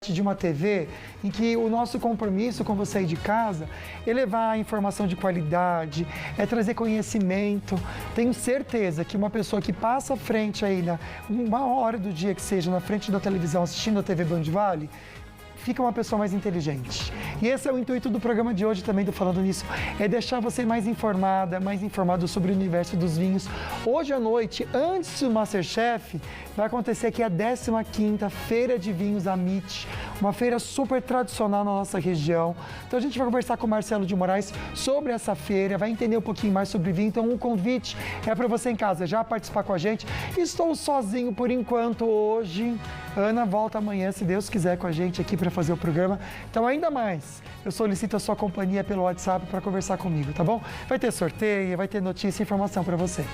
de uma TV em que o nosso compromisso com você aí de casa é levar informação de qualidade, é trazer conhecimento. Tenho certeza que uma pessoa que passa à frente aí, uma hora do dia que seja, na frente da televisão assistindo a TV Band Vale, fica uma pessoa mais inteligente. E esse é o intuito do programa de hoje também, do Falando Nisso, é deixar você mais informada, mais informado sobre o universo dos vinhos. Hoje à noite, antes do MasterChef, vai acontecer aqui a 15ª Feira de Vinhos Amit, uma feira super tradicional na nossa região. Então a gente vai conversar com o Marcelo de Moraes sobre essa feira, vai entender um pouquinho mais sobre vinho. Então o convite é para você em casa já participar com a gente. Estou sozinho por enquanto hoje. Ana volta amanhã, se Deus quiser, com a gente aqui para fazer o programa. Então, ainda mais, eu solicito a sua companhia pelo WhatsApp para conversar comigo, tá bom? Vai ter sorteio, vai ter notícia e informação para você.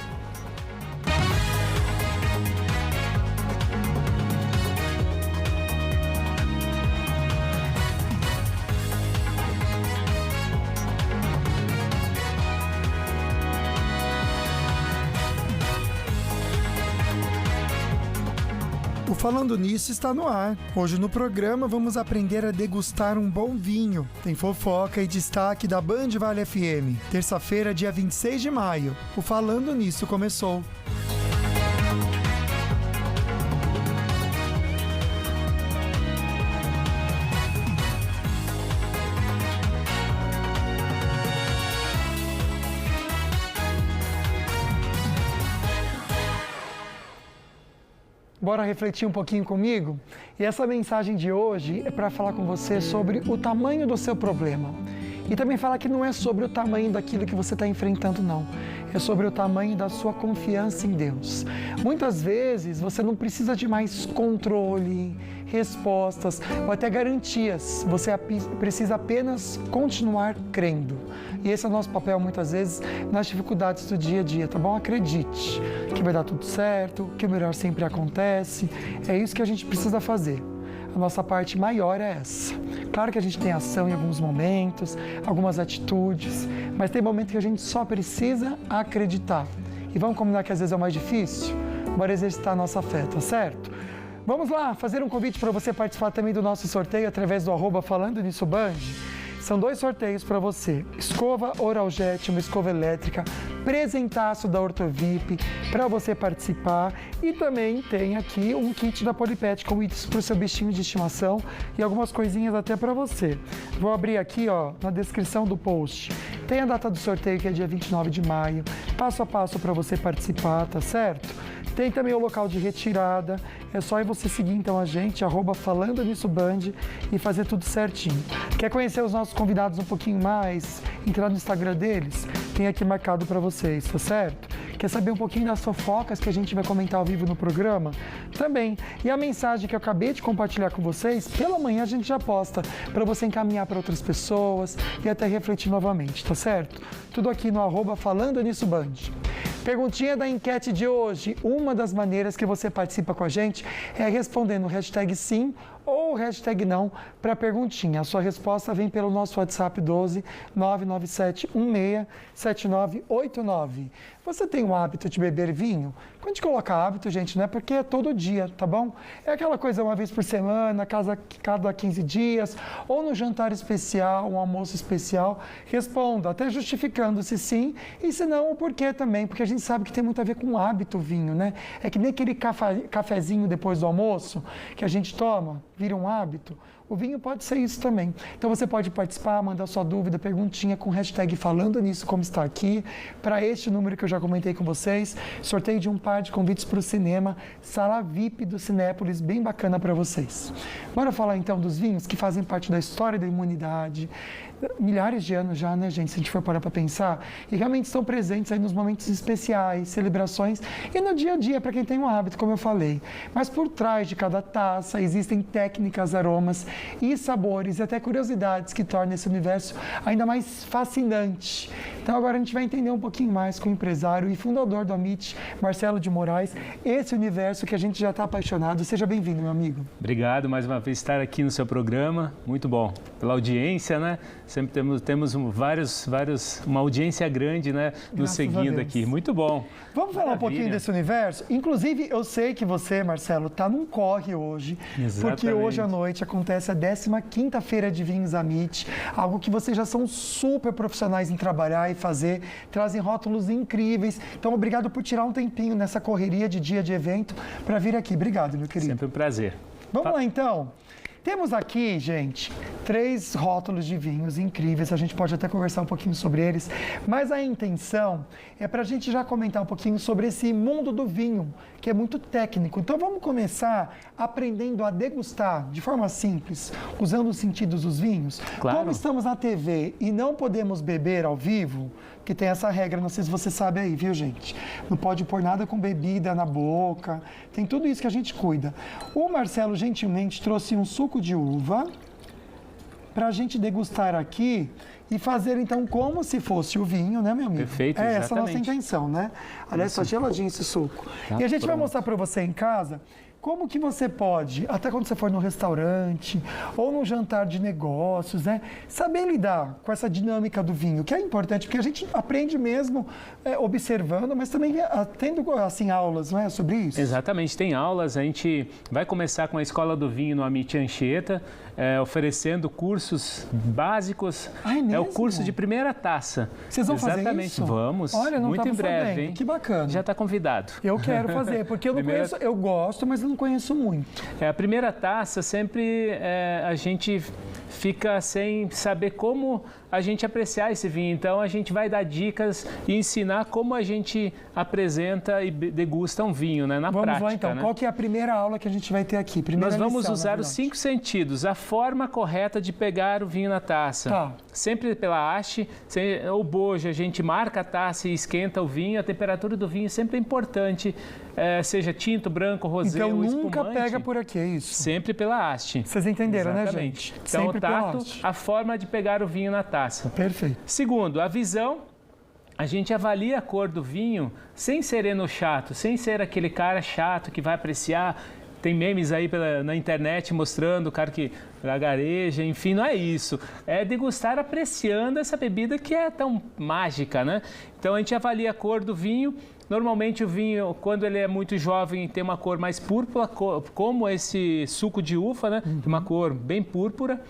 O Falando Nisso está no ar. Hoje no programa vamos aprender a degustar um bom vinho. Tem fofoca e destaque da Band Vale FM. Terça-feira, dia 26 de maio. O Falando Nisso começou. Bora refletir um pouquinho comigo? E essa mensagem de hoje é para falar com você sobre o tamanho do seu problema. E também falar que não é sobre o tamanho daquilo que você está enfrentando, não. É sobre o tamanho da sua confiança em Deus. Muitas vezes você não precisa de mais controle, respostas ou até garantias. Você precisa apenas continuar crendo. E esse é o nosso papel muitas vezes nas dificuldades do dia a dia, tá bom? Acredite que vai dar tudo certo, que o melhor sempre acontece. É isso que a gente precisa fazer. A nossa parte maior é essa. Claro que a gente tem ação em alguns momentos, algumas atitudes, mas tem momento que a gente só precisa acreditar. E vamos combinar que às vezes é o mais difícil? Bora exercitar a nossa fé, tá certo? Vamos lá, fazer um convite para você participar também do nosso sorteio através do @Falando Nisso Band. São 2 sorteios para você. Escova Oraljet, uma escova elétrica, presentaço da Ortovip para você participar. E também tem aqui um kit da Polipet com itens para o seu bichinho de estimação e algumas coisinhas até para você. Vou abrir aqui, ó, na descrição do post. Tem a data do sorteio, que é dia 29 de maio. Passo a passo para você participar, tá certo? Tem também o local de retirada, é só você seguir então a gente, @Falando Nisso Band, e fazer tudo certinho. Quer conhecer os nossos convidados um pouquinho mais? Entrar no Instagram deles? Tem aqui marcado para vocês, tá certo? Quer saber um pouquinho das fofocas que a gente vai comentar ao vivo no programa? Também. E a mensagem que eu acabei de compartilhar com vocês, pela manhã a gente já posta, para você encaminhar para outras pessoas e até refletir novamente, tá certo? Tudo aqui no @Falando Nisso Band. Perguntinha da enquete de hoje. Uma das maneiras que você participa com a gente é respondendo o hashtag sim ou o hashtag não para a perguntinha. A sua resposta vem pelo nosso WhatsApp 12 997 16 7989. Você tem o hábito de beber vinho? Quando a gente coloca hábito, gente, não é porque é todo dia, tá bom? É aquela coisa uma vez por semana, cada 15 dias, ou no jantar especial, um almoço especial. Responda, até justificando se sim e se não, o porquê também, porque a gente sabe que tem muito a ver com o hábito o vinho, né? É que nem aquele cafezinho depois do almoço que a gente toma, vira um hábito. O vinho pode ser isso também. Então você pode participar, mandar sua dúvida, perguntinha com hashtag Falando Nisso, como está aqui, para este número que eu já comentei com vocês. Sorteio de um par de convites para o cinema, sala VIP do Cinépolis, bem bacana para vocês. Bora falar então dos vinhos que fazem parte da história da humanidade. Milhares de anos já, né, gente, se a gente for parar para pensar, e realmente estão presentes aí nos momentos especiais, celebrações e no dia a dia, para quem tem um hábito, como eu falei. Mas por trás de cada taça existem técnicas, aromas e sabores e até curiosidades que tornam esse universo ainda mais fascinante. Então agora a gente vai entender um pouquinho mais com o empresário e fundador do Amit, Marcelo de Moraes, esse universo que a gente já está apaixonado. Seja bem-vindo, meu amigo. Obrigado mais uma vez estar aqui no seu programa, muito bom. Pela audiência, né? Sempre temos uma audiência grande, né? Nos seguindo aqui. Muito bom. Vamos falar um pouquinho desse universo? Inclusive, eu sei que você, Marcelo, está num corre hoje. Exatamente. Porque hoje à noite acontece a 15ª Feira de Vinhos Amit, algo que vocês já são super profissionais em trabalhar e fazer, trazem rótulos incríveis. Então, obrigado por tirar um tempinho nessa correria de dia de evento para vir aqui. Obrigado, meu querido. Sempre um prazer. Vamos lá, então. Temos aqui, gente, 3 rótulos de vinhos incríveis, a gente pode até conversar um pouquinho sobre eles, mas a intenção é para a gente já comentar um pouquinho sobre esse mundo do vinho, que é muito técnico. Então vamos começar aprendendo a degustar de forma simples, usando os sentidos dos vinhos. Claro. Como estamos na TV e não podemos beber ao vivo, que tem essa regra, não sei se você sabe aí, viu, gente? Não pode pôr nada com bebida na boca, tem tudo isso que a gente cuida. O Marcelo gentilmente trouxe um suco de uva para a gente degustar aqui e fazer, então, como se fosse o vinho, né, meu amigo? Perfeito, essa exatamente. É a nossa intenção, né? Aliás, está geladinho esse suco. Tá e a gente vai pronto. mostrar para você em casa como que você pode, até quando você for num restaurante ou num jantar de negócios, né, saber lidar com essa dinâmica do vinho, que é importante, porque a gente aprende mesmo observando, mas também tendo, assim, aulas, não é, sobre isso? Exatamente, tem aulas, a gente vai começar com a Escola do Vinho no Amit Anchieta, oferecendo cursos básicos. Ah, é mesmo? É o curso de primeira taça. Vocês vão fazer Exatamente, isso? vamos. Olha, não muito tava em breve, sabendo. hein? Que bacana. Já está convidado. Eu quero fazer, porque eu não Primeira- conheço, eu gosto, mas eu não conheço muito. A primeira taça sempre a gente fica sem saber como a gente apreciar esse vinho. Então a gente vai dar dicas e ensinar como a gente apresenta e degusta um vinho, né? Na Vamos prática. lá, então. Né? Qual que é a primeira aula que a gente vai ter aqui? Primeira Nós vamos lição, na usar os verdade. 5 sentidos, a forma correta de pegar o vinho na taça. Tá. Sempre pela haste, ou bojo, a gente marca a taça e esquenta o vinho. A temperatura do vinho sempre é importante, seja tinto, branco, rosé Então ou nunca espumante. pega por aqui, é isso? Sempre pela haste. Vocês entenderam, né, Exatamente. gente? Então, Sempre o pela tato, haste. a forma de pegar o vinho na taça. Perfeito. Segundo, a visão. A gente avalia a cor do vinho sem ser enochato, sem ser aquele cara chato que vai apreciar. Tem memes aí na internet mostrando o cara que gareja, enfim, não é isso. É degustar apreciando essa bebida que é tão mágica, né? Então a gente avalia a cor do vinho. Normalmente o vinho, quando ele é muito jovem, tem uma cor mais púrpura, como esse suco de uva, né? Uma cor bem púrpura.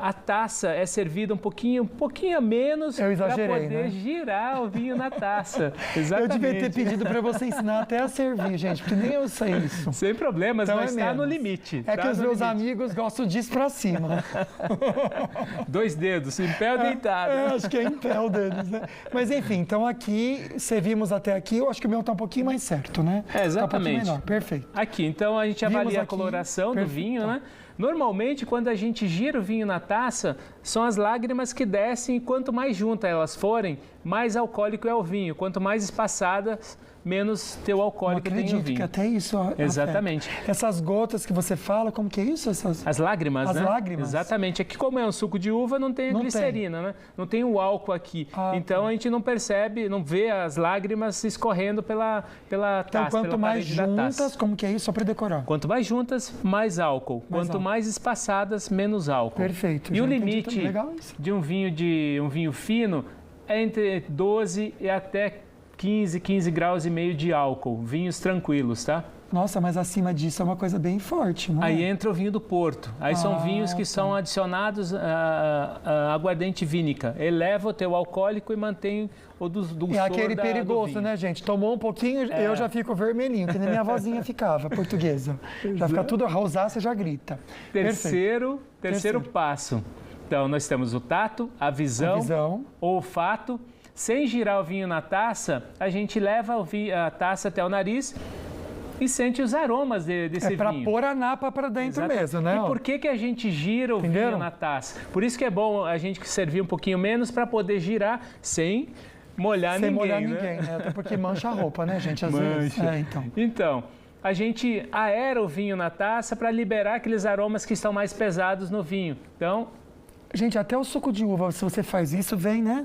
A taça é servida um pouquinho a menos para exagerei, poder né? girar o vinho na taça. Eu Exatamente. devia ter pedido para você ensinar até a servir, gente, porque nem eu sei isso. Sem problemas, Então mas é está no menos. limite. É tá que os no meus limite. amigos gostam disso pra cima. 2 dedos, em pé ou deitado. Acho que é em pé o deles, né? Mas enfim, então aqui, servimos até aqui, eu acho que o meu tá um pouquinho mais certo, né? Tá um pouquinho Exatamente. menor. Perfeito. Aqui, então a gente Vimos avalia a aqui. coloração do Perfeito. vinho, né? Normalmente, quando a gente gira o vinho na taça, são as lágrimas que descem e quanto mais juntas elas forem, mais alcoólico é o vinho. Quanto mais espaçadas, menos teu Não alcoólico tem o acredito vinho. que até isso afeta. Exatamente. Essas gotas que você fala, como que é isso? As lágrimas, As né? lágrimas. Exatamente. Aqui, como é um suco de uva, não tem a Não glicerina, né? Não tem o álcool aqui. Ah, então, a gente não percebe, não vê as lágrimas escorrendo pela Então, taça, quanto pela mais parede da taça. juntas, como que é isso? Só para decorar. Quanto mais juntas, mais álcool. Quanto álcool. mais espaçadas, menos álcool. Perfeito. E já o entendi limite tudo. Legal isso. de um vinho fino é entre 12 e até 15 graus e meio de álcool. Vinhos tranquilos, tá? Nossa, mas acima disso é uma coisa bem forte, não Aí é? entra o vinho do Porto. Aí são vinhos que são adicionados a aguardente vínica. Eleva o teu alcoólico e mantém o do É aquele do perigoso, vinho. né, gente? Tomou um pouquinho, eu já fico vermelhinho, que nem minha vozinha ficava, portuguesa. Já fica tudo rosácea, já grita. Perfeito. Terceiro passo. Então, nós temos o tato, a visão, o olfato. Sem girar o vinho na taça, a gente leva a taça até o nariz e sente os aromas desse vinho. É para pôr a napa para dentro Exato. mesmo, né? E por que a gente gira o Entenderam? vinho na taça? Por isso que é bom a gente servir um pouquinho menos para poder girar sem molhar Sem ninguém. molhar né? ninguém, né? Até porque mancha a roupa, né, gente? Às vezes. Mancha. Então. Então, a gente aera o vinho na taça para liberar aqueles aromas que estão mais pesados no vinho. Então, Gente, até o suco de uva, se você faz isso, vem, né?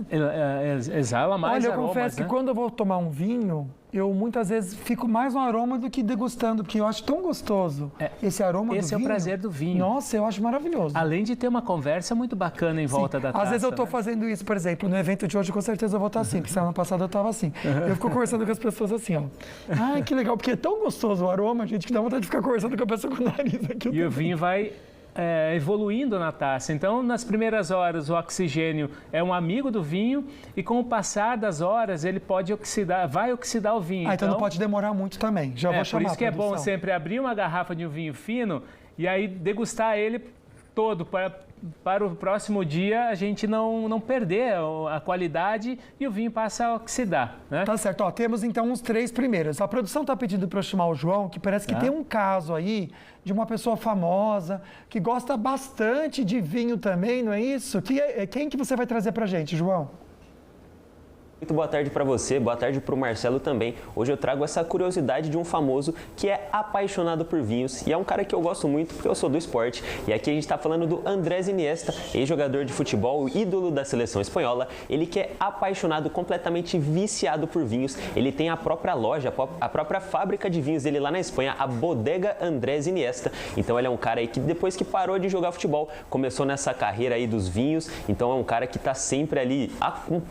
Exala mais Olha, eu aromas, confesso né? que quando eu vou tomar um vinho, eu muitas vezes fico mais no aroma do que degustando, porque eu acho tão gostoso esse aroma do vinho. Esse é o prazer do vinho. Nossa, eu acho maravilhoso. Além de ter uma conversa muito bacana em volta da taça. Às vezes eu estou né? fazendo isso, por exemplo, no evento de hoje, com certeza eu vou estar assim, porque semana passada eu estava assim. Eu fico conversando com as pessoas assim, ó. Ai, que legal, porque é tão gostoso o aroma, gente, que dá vontade de ficar conversando com a pessoa com o nariz aqui. E o vinho vai evoluindo na taça. Então, nas primeiras horas, o oxigênio é um amigo do vinho e com o passar das horas, ele pode oxidar, vai oxidar o vinho. Então não pode demorar muito também. Já vou chamar por isso que a é bom produção. sempre abrir uma garrafa de um vinho fino e aí degustar ele todo para o próximo dia a gente não perder a qualidade e o vinho passa a oxidar, né? Tá certo. Ó, temos então os 3 primeiros. A produção está pedindo para eu chamar o João, que parece que tem um caso aí de uma pessoa famosa que gosta bastante de vinho também, não é isso? Quem que você vai trazer para a gente, João? Muito boa tarde para você, boa tarde para o Marcelo também. Hoje eu trago essa curiosidade de um famoso que é apaixonado por vinhos e é um cara que eu gosto muito porque eu sou do esporte. E aqui a gente está falando do Andrés Iniesta, ex-jogador de futebol, ídolo da seleção espanhola. Ele que é apaixonado, completamente viciado por vinhos. Ele tem a própria loja, a própria fábrica de vinhos dele lá na Espanha, a Bodega Andrés Iniesta. Então ele é um cara aí que depois que parou de jogar futebol, começou nessa carreira aí dos vinhos. Então é um cara que está sempre ali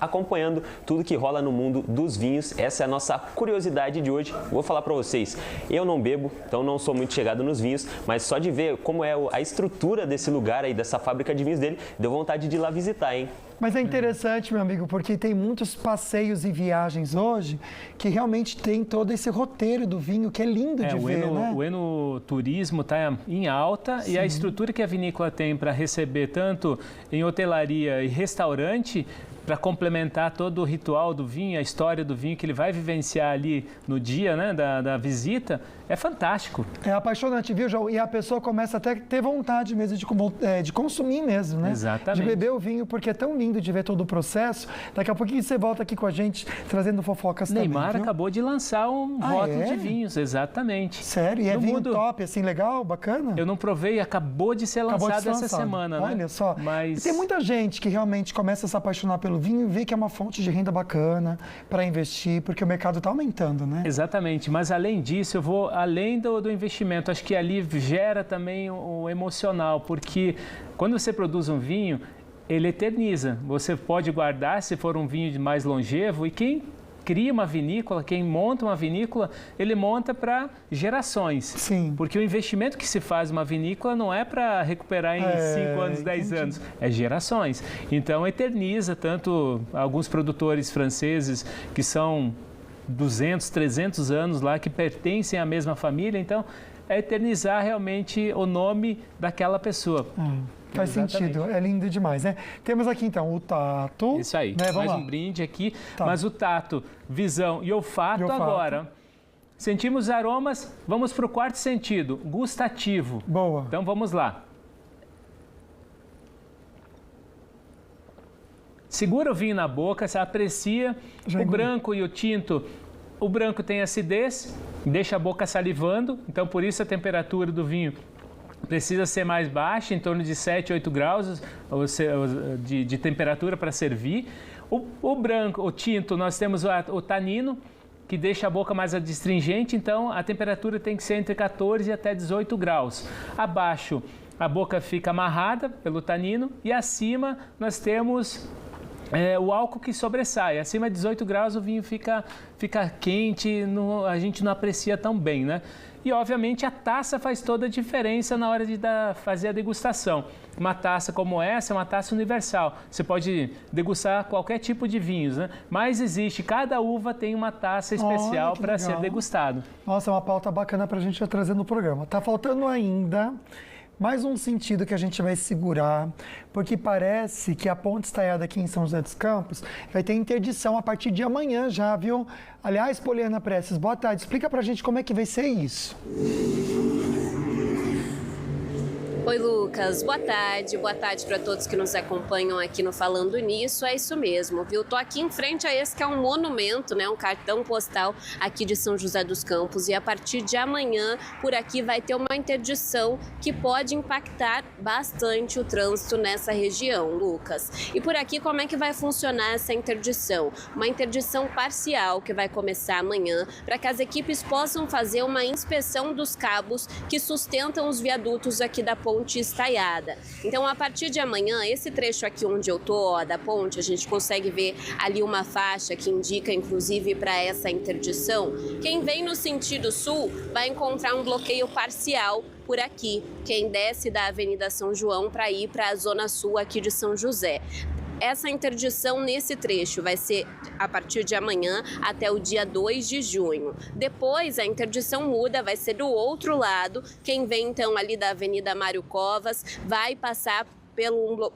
acompanhando tudo que rola no mundo dos vinhos. Essa é a nossa curiosidade de hoje. Vou falar para vocês, eu não bebo, então não sou muito chegado nos vinhos, mas só de ver como é a estrutura desse lugar aí, dessa fábrica de vinhos dele, deu vontade de ir lá visitar, hein? Mas é interessante, meu amigo, porque tem muitos passeios e viagens hoje que realmente tem todo esse roteiro do vinho, que é lindo de ver, né? O enoturismo está em alta. Sim. E a estrutura que a vinícola tem para receber tanto em hotelaria e restaurante, para complementar todo o ritual do vinho, a história do vinho que ele vai vivenciar ali no dia, né, da visita, é fantástico. É apaixonante, viu, João? E a pessoa começa até a ter vontade mesmo de consumir mesmo, né? Exatamente. De beber o vinho, porque é tão lindo de ver todo o processo. Daqui a pouquinho você volta aqui com a gente, trazendo fofocas também, Neymar acabou de lançar um rótulo de vinhos, exatamente. Sério? E é vinho top, assim, legal, bacana? Eu não provei, acabou de ser lançado essa semana, né? Olha só. Mas... E tem muita gente que realmente começa a se apaixonar pelo vinho e vê que é uma fonte de renda bacana para investir, porque o mercado está aumentando, né? Exatamente, mas além disso, eu vou além do investimento, acho que ali gera também o emocional, porque quando você produz um vinho, ele eterniza. Você pode guardar se for um vinho mais longevo e quem cria uma vinícola, quem monta uma vinícola, ele monta para gerações. Sim. Porque o investimento que se faz uma vinícola não é para recuperar em 5 anos, 10 anos, é gerações. Então eterniza tanto alguns produtores franceses que são 200, 300 anos lá, que pertencem à mesma família, então é eternizar realmente o nome daquela pessoa. Faz sentido, é lindo demais, né? Temos aqui então o tato. Isso aí, né? mais um brinde aqui, mas o tato, visão e olfato agora. Sentimos aromas, vamos para o quarto sentido, gustativo. Boa. Então vamos lá. Segura o vinho na boca, você aprecia o branco e o tinto. O branco tem acidez, deixa a boca salivando, então por isso a temperatura do vinho precisa ser mais baixa, em torno de 7, 8 graus de temperatura para servir. O branco, o tinto, nós temos o tanino, que deixa a boca mais adstringente, então a temperatura tem que ser entre 14 e até 18 graus. Abaixo, a boca fica amarrada pelo tanino e acima nós temos o álcool que sobressai. Acima de 18 graus o vinho fica quente, a gente não aprecia tão bem, né? E, obviamente, a taça faz toda a diferença na hora de fazer a degustação. Uma taça como essa é uma taça universal. Você pode degustar qualquer tipo de vinhos, né? Mas cada uva tem uma taça especial para ser degustado. Nossa, é uma pauta bacana para a gente trazer no programa. Tá faltando ainda mais um sentido que a gente vai segurar, porque parece que a Ponte Estaiada aqui em São José dos Campos vai ter interdição a partir de amanhã já, viu? Aliás, Poliana Prestes, boa tarde. Explica pra gente como é que vai ser isso. Oi, Lucas. Boa tarde para todos que nos acompanham aqui no Falando Nisso. É isso mesmo, viu? Tô aqui em frente a esse que é um monumento, né? Um cartão postal aqui de São José dos Campos, e a partir de amanhã por aqui vai ter uma interdição que pode impactar bastante o trânsito nessa região, Lucas. E por aqui como é que vai funcionar essa interdição? Uma interdição parcial que vai começar amanhã para que as equipes possam fazer uma inspeção dos cabos que sustentam os viadutos aqui da ponte estaiada. Então, a partir de amanhã, esse trecho aqui onde eu tô, ó, da ponte, a gente consegue ver ali uma faixa que indica, inclusive, para essa interdição. Quem vem no sentido sul vai encontrar um bloqueio parcial por aqui. Quem desce da Avenida São João para ir para a zona sul aqui de São José. Essa interdição nesse trecho vai ser a partir de amanhã até o dia 2 de junho. Depois a interdição muda, vai ser do outro lado. Quem vem então ali da Avenida Mário Covas vai passar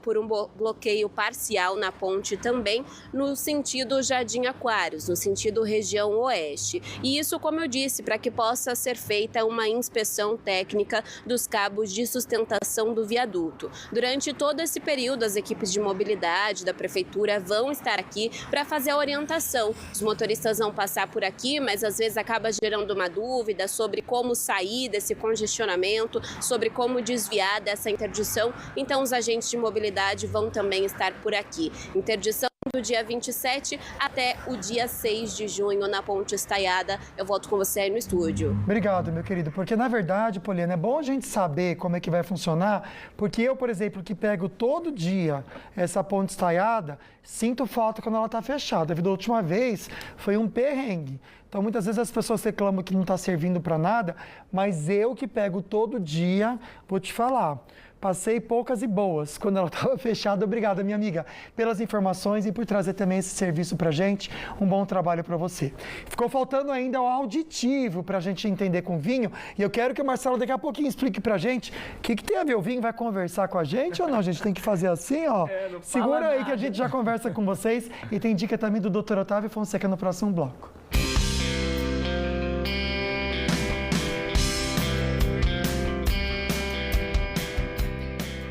por um bloqueio parcial na ponte também no sentido Jardim Aquários, no sentido região oeste. E isso, como eu disse, para que possa ser feita uma inspeção técnica dos cabos de sustentação do viaduto. Durante todo esse período, as equipes de mobilidade da prefeitura vão estar aqui para fazer a orientação. Os motoristas vão passar por aqui, mas às vezes acaba gerando uma dúvida sobre como sair desse congestionamento, sobre como desviar dessa interdição. Então, os agentes de mobilidade vão também estar por aqui. Interdição do dia 27 até o dia 6 de junho na Ponte Estaiada. Eu volto com você aí no estúdio. Obrigado, meu querido, porque na verdade, Poliana, é bom a gente saber como é que vai funcionar, porque eu, por exemplo, que pego todo dia essa Ponte Estaiada, sinto falta quando ela está fechada. Da última vez foi um perrengue. Então, muitas vezes as pessoas reclamam que não está servindo para nada, mas eu que pego todo dia, vou te falar, passei poucas e boas quando ela estava fechada. Obrigada, minha amiga, pelas informações e por trazer também esse serviço para a gente. Um bom trabalho para você. Ficou faltando ainda o auditivo para a gente entender com vinho. E eu quero que o Marcelo daqui a pouquinho explique para a gente o que tem a ver o vinho. Vai conversar com a gente ou não? A gente tem que fazer assim, ó. Segura aí que a gente já conversa com vocês. E tem dica também do Dr. Otávio Fonseca no próximo bloco.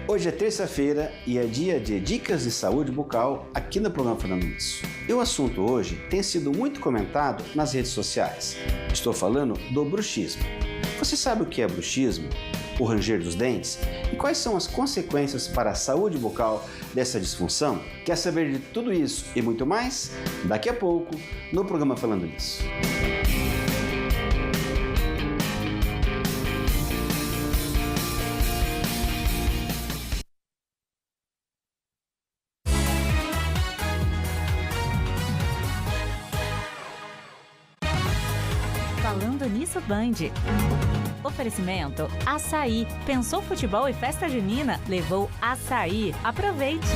Hoje é terça-feira e é dia de dicas de saúde bucal aqui no programa Falando Nisso. E o assunto hoje tem sido muito comentado nas redes sociais. Estou falando do bruxismo. Você sabe o que é bruxismo? O ranger dos dentes? E quais são as consequências para a saúde bucal dessa disfunção? Quer saber de tudo isso e muito mais? Daqui a pouco, no programa Falando Nisso. Falando Nisso Band. Oferecimento Açaí. Pensou futebol e festa junina? Levou Açaí. Aproveite!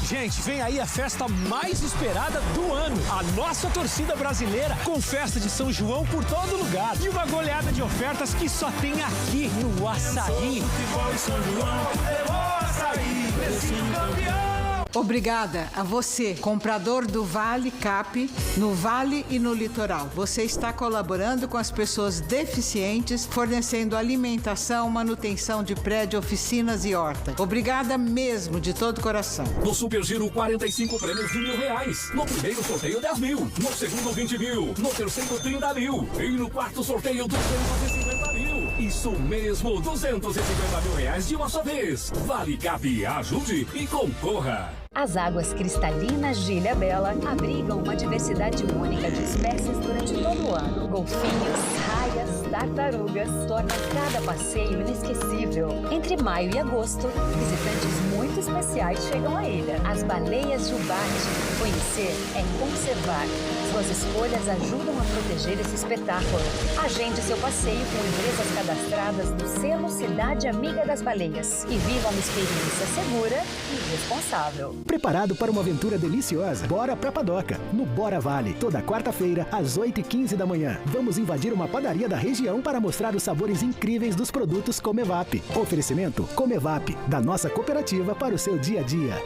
Gente, vem aí a festa mais esperada do ano. A nossa torcida brasileira com festa de São João por todo lugar. E uma goleada de ofertas que só tem aqui no Açaí. Futebol em São João, levou Açaí, Precinho campeão. Obrigada a você, comprador do Vale Cap, no Vale e no Litoral. Você está colaborando com as pessoas deficientes, fornecendo alimentação, manutenção de prédio, oficinas e horta. Obrigada mesmo, de todo coração. No Super Giro, 45 prêmios de R$1.000. No primeiro sorteio, 10 mil. No segundo, 20 mil. No terceiro, 30 mil. E no quarto sorteio, 250 mil. Isso mesmo, 250 mil reais de uma só vez. Vale Cap, ajude e concorra. As águas cristalinas de Ilhabela abrigam uma diversidade única de espécies durante todo o ano. Golfinhos, raias, tartarugas tornam cada passeio inesquecível. Entre maio e agosto, visitantes muito especiais chegam à ilha. As baleias jubarte. Conhecer é conservar. Suas escolhas ajudam a proteger esse espetáculo. Agende seu passeio com empresas cadastradas no selo Cidade Amiga das Baleias e viva uma experiência segura e responsável. Preparado para uma aventura deliciosa? Bora pra Padoca, no Bora Vale. Toda quarta-feira, às 8h15 da manhã. Vamos invadir uma padaria da região para mostrar os sabores incríveis dos produtos Comevap. Oferecimento Comevap, da nossa cooperativa para o seu dia a dia.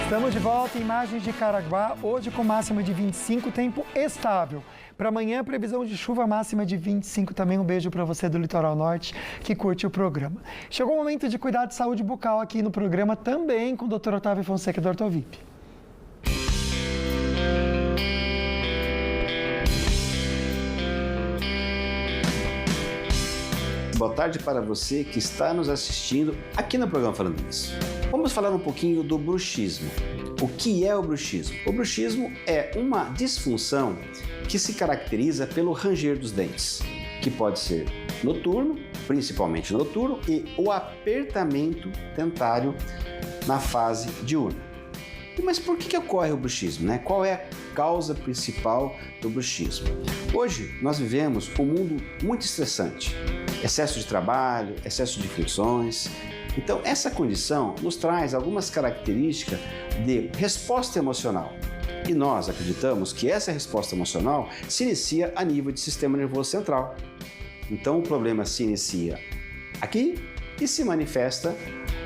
Estamos de volta em Imagens de Caraguá, hoje com máxima de 25, tempo estável. Para amanhã, previsão de chuva máxima de 25. Também um beijo para você do Litoral Norte que curte o programa. Chegou o momento de cuidar de saúde bucal aqui no programa, também com o Dr. Otávio Fonseca, do Ortovip. Boa tarde para você que está nos assistindo aqui no programa Falando Nisso. Vamos falar um pouquinho do bruxismo. O que é o bruxismo? O bruxismo é uma disfunção que se caracteriza pelo ranger dos dentes, que pode ser noturno, principalmente noturno, e o apertamento dentário na fase diurna. Mas por que ocorre o bruxismo, né? Qual é a causa principal do bruxismo? Hoje nós vivemos um mundo muito estressante. Excesso de trabalho, excesso de funções. Então essa condição nos traz algumas características de resposta emocional. E nós acreditamos que essa resposta emocional se inicia a nível de sistema nervoso central. Então o problema se inicia aqui e se manifesta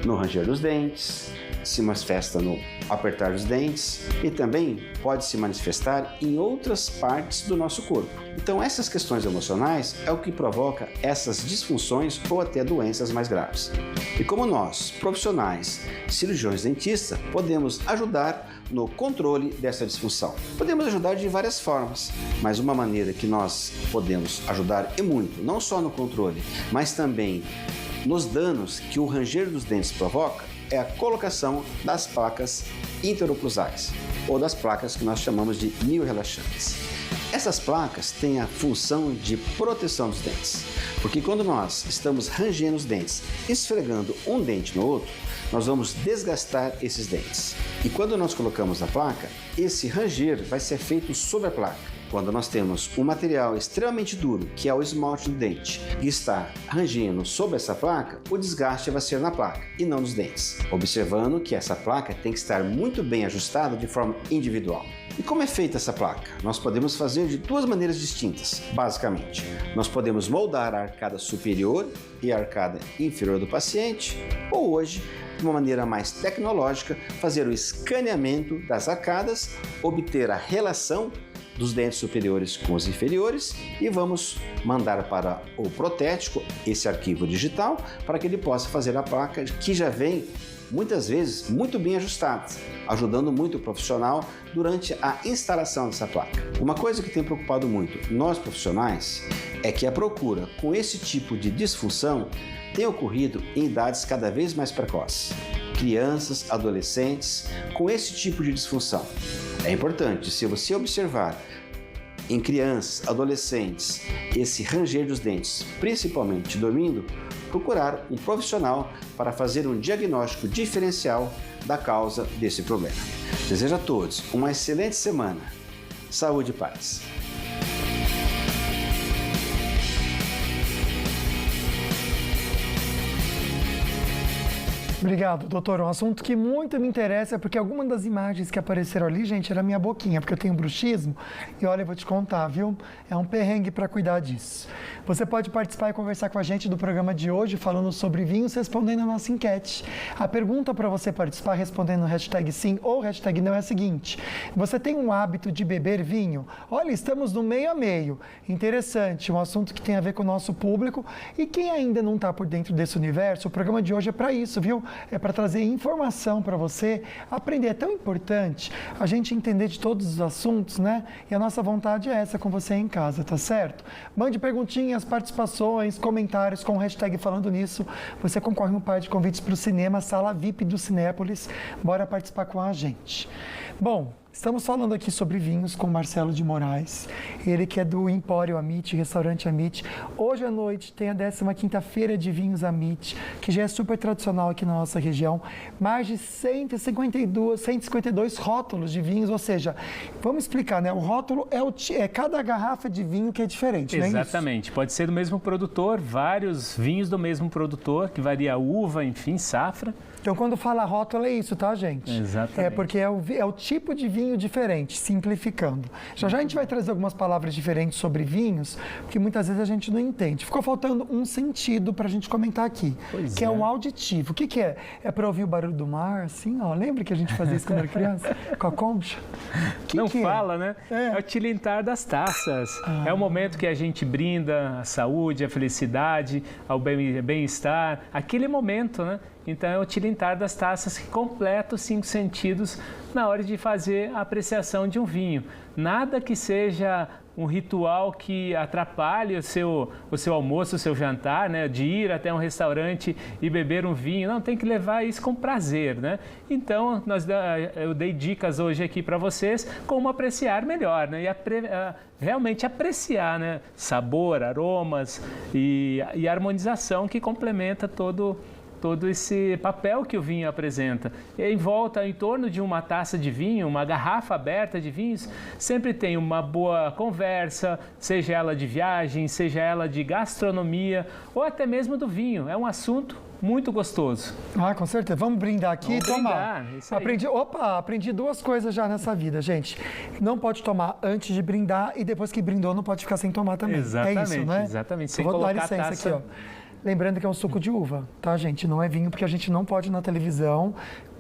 no ranger dos dentes, se manifesta no apertar dos dentes e também pode se manifestar em outras partes do nosso corpo. Então essas questões emocionais é o que provoca essas disfunções ou até doenças mais graves. E como nós, profissionais, cirurgiões dentistas, podemos ajudar no controle dessa disfunção. Podemos ajudar de várias formas, mas uma maneira que nós podemos ajudar e muito, não só no controle, mas também nos danos que o ranger dos dentes provoca, é a colocação das placas interoclusais, ou das placas que nós chamamos de miorrelaxantes. Essas placas têm a função de proteção dos dentes, porque quando nós estamos rangendo os dentes, esfregando um dente no outro, nós vamos desgastar esses dentes. E quando nós colocamos a placa, esse ranger vai ser feito sobre a placa. Quando nós temos um material extremamente duro, que é o esmalte do dente, e está rangendo sobre essa placa, o desgaste vai ser na placa e não nos dentes. Observando que essa placa tem que estar muito bem ajustada de forma individual. E como é feita essa placa? Nós podemos fazer de duas maneiras distintas, basicamente. Nós podemos moldar a arcada superior e a arcada inferior do paciente, ou hoje, de uma maneira mais tecnológica, fazer o escaneamento das arcadas, obter a relação dos dentes superiores com os inferiores e vamos mandar para o protético esse arquivo digital para que ele possa fazer a placa que já vem muitas vezes muito bem ajustada, ajudando muito o profissional durante a instalação dessa placa. Uma coisa que tem preocupado muito nós profissionais é que a procura com esse tipo de disfunção tem ocorrido em idades cada vez mais precoces. Crianças, adolescentes com esse tipo de disfunção. É importante, se você observar em crianças, adolescentes, esse ranger dos dentes, principalmente dormindo, procurar um profissional para fazer um diagnóstico diferencial da causa desse problema. Desejo a todos uma excelente semana. Saúde e paz. Obrigado, doutor. Um assunto que muito me interessa, porque algumas das imagens que apareceram ali, gente, era minha boquinha, porque eu tenho bruxismo. E olha, eu vou te contar, viu? É um perrengue para cuidar disso. Você pode participar e conversar com a gente do programa de hoje, falando sobre vinhos, respondendo a nossa enquete. A pergunta para você participar, respondendo hashtag sim ou hashtag não, é a seguinte: você tem um hábito de beber vinho? Olha, estamos no meio a meio. Interessante, um assunto que tem a ver com o nosso público. E quem ainda não está por dentro desse universo, o programa de hoje é para isso, viu? É para trazer informação para você aprender. É tão importante a gente entender de todos os assuntos, né? E a nossa vontade é essa com você em casa, tá certo? Mande perguntinhas, participações, comentários com o hashtag Falando Nisso. Você concorre a um par de convites para o cinema, sala VIP do Cinépolis. Bora participar com a gente. Bom, estamos falando aqui sobre vinhos com Marcelo de Moraes, ele que é do Empório Amit, restaurante Amit. Hoje à noite tem a 15ª Feira de Vinhos Amit, que já é super tradicional aqui na nossa região. Mais de 152 rótulos de vinhos, ou seja, vamos explicar, né? O rótulo é cada garrafa de vinho que é diferente, né? Exatamente, pode ser do mesmo produtor, vários vinhos do mesmo produtor, que varia a uva, enfim, safra. Então, quando fala rótulo, é isso, tá, gente? Exatamente. É porque é o tipo de vinho vinho diferente, simplificando. Já já a gente vai trazer algumas palavras diferentes sobre vinhos, porque muitas vezes a gente não entende. Ficou faltando um sentido para a gente comentar aqui, que é o auditivo. O que é? É para ouvir o barulho do mar, assim, ó. Lembra que a gente fazia isso quando era criança? Com a concha? Não fala, né? É o tilintar das taças. É o momento que a gente brinda a saúde, a felicidade, ao bem-estar. Aquele momento, né? Então é o tilintar das taças que completa os 5 sentidos na hora de fazer a apreciação de um vinho. Nada que seja um ritual que atrapalhe o seu almoço, o seu jantar, né? De ir até um restaurante e beber um vinho. Não, tem que levar isso com prazer, né? Então, eu dei dicas hoje aqui para vocês como apreciar melhor, né? E realmente apreciar, né? Sabor, aromas e harmonização que complementa todo esse papel que o vinho apresenta. E em torno de uma taça de vinho, uma garrafa aberta de vinhos, sempre tem uma boa conversa, seja ela de viagem, seja ela de gastronomia ou até mesmo do vinho. É um assunto muito gostoso. Com certeza. Vamos brindar aqui e tomar. Isso aí. Aprendi 2 coisas já nessa vida, gente. Não pode tomar antes de brindar e depois que brindou não pode ficar sem tomar também. Exatamente, é isso, né? Exatamente. Sem vou colocar dar licença a taça... aqui, ó. Lembrando que é um suco de uva, tá, gente? Não é vinho, porque a gente não pode na televisão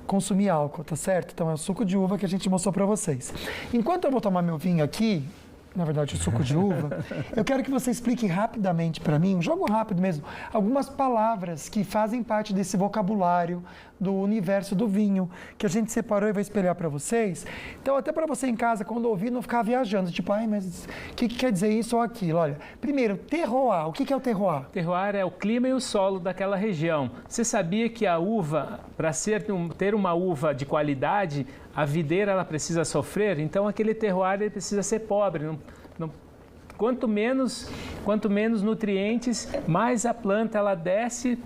consumir álcool, tá certo? Então é o suco de uva que a gente mostrou para vocês. Enquanto eu vou tomar meu vinho aqui, na verdade o suco de uva, eu quero que você explique rapidamente para mim, um jogo rápido mesmo, algumas palavras que fazem parte desse vocabulário do universo do vinho, que a gente separou e vai espelhar para vocês. Então, até para você em casa, quando ouvir, não ficar viajando, tipo, mas o que quer dizer isso ou aquilo? Olha, primeiro, terroir. O que é o terroir? Terroir é o clima e o solo daquela região. Você sabia que a uva, para ter uma uva de qualidade, a videira ela precisa sofrer? Então, aquele terroir ele precisa ser pobre. Quanto menos nutrientes, mais a planta ela desce